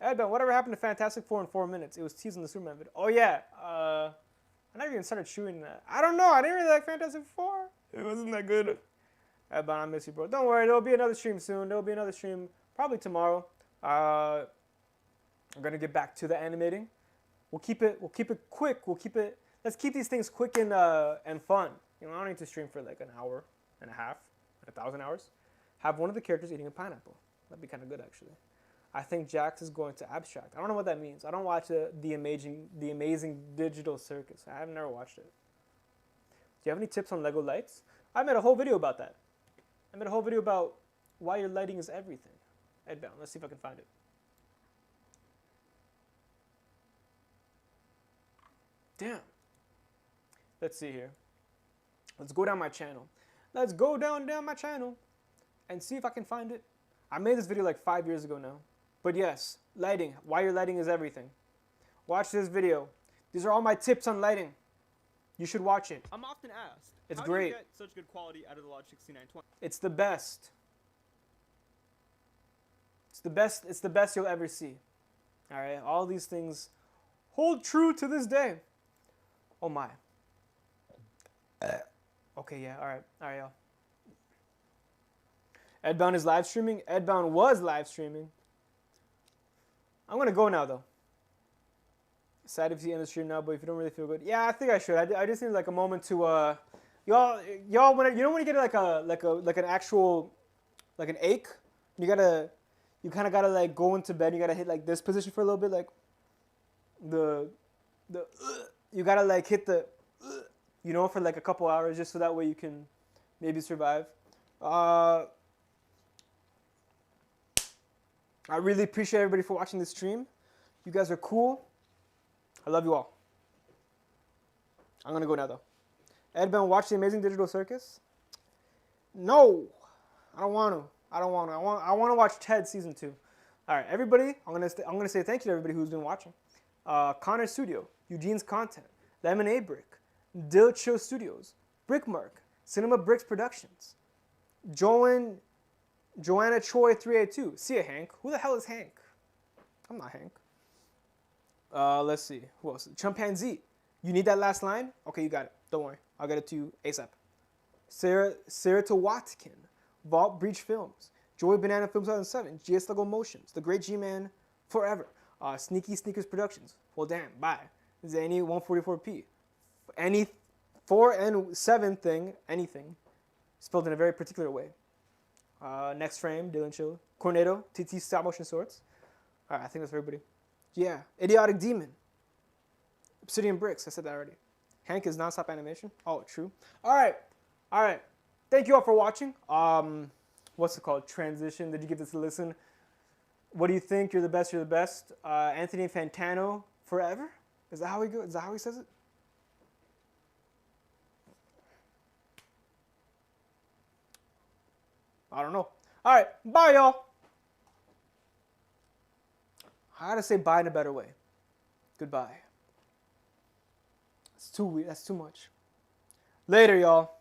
EdBound, whatever happened to Fantastic Four in 4 minutes? It was teased in the Superman video. Oh, yeah. I never even started shooting that. I don't know. I didn't really like Fantastic Four. It wasn't that good. EdBound, I miss you, bro. Don't worry. There'll be another stream soon. There'll be another stream probably tomorrow. I'm going to get back to the animating. We'll keep it quick. Let's keep these things quick and fun. You know, I don't need to stream for like an hour and a half, like 1,000 hours. Have one of the characters eating a pineapple. That'd be kind of good, actually. I think Jax is going to abstract. I don't know what that means. I don't watch the amazing digital circus. I have never watched it. Do you have any tips on Lego lights? I made a whole video about that. I made a whole video about why your lighting is everything. EdBound. Let's see if I can find it. Damn. Let's see here. Let's go down my channel. Let's go down my channel and see if I can find it. I made this video like 5 years ago now. But yes, lighting. Why your lighting is everything. Watch this video. These are all my tips on lighting. You should watch it. I'm often asked, It's how great. do you get such good quality out of the Lodge 6920? It's the best. It's the best you'll ever see. All right, all these things hold true to this day. Oh my. Okay, yeah, all right, y'all. EdBound is live streaming. EdBound was live streaming. I'm gonna go now though. Sad if you end the stream now, but if you don't really feel good, yeah, I think I should. I just need like a moment to y'all when you know when you get like an actual like an ache, you kind of gotta like go into bed. You gotta hit like this position for a little bit, like you gotta like hit the you know, for like a couple hours, just so that way you can maybe survive. I really appreciate everybody for watching this stream. You guys are cool. I love you all. I'm gonna go now though. EdBound, watch The Amazing Digital Circus? No, I don't want to. I want to watch Ted season 2. All right, everybody. I'm gonna say thank you to everybody who's been watching. Connor Studio, Eugene's Content, Lemonade Brick, Dill Chill Studios, Brickmark, Cinema Bricks Productions, Joanna Choi 382. See ya, Hank. Who the hell is Hank? I'm not Hank. Let's see. Who else? Chimpanzee. You need that last line? Okay, you got it. Don't worry. I'll get it to you ASAP. Sarah to Watkin. Vault Breach Films. Joy Banana Films 2007. GS Lego Motions. The Great G-Man Forever. Sneaky Sneakers Productions. Well, damn. Bye. Zany 144p. Any 4 and 7 thing, anything, spelled in a very particular way. Next Frame, Dylan Chill. Cornado, TT Stop Motion Sorts. All right, I think that's for everybody. Yeah. Idiotic Demon. Obsidian Bricks. I said that already. Hank is Nonstop Animation. Oh, true. All right. Thank you all for watching. What's it called? Transition. Did you give this a listen? What do you think? You're the best. You're the best. Anthony Fantano forever. Is that how he goes? Is that how he says it? I don't know. All right. Bye, y'all. I gotta say bye in a better way. Goodbye. That's too weird. That's too much. Later, y'all.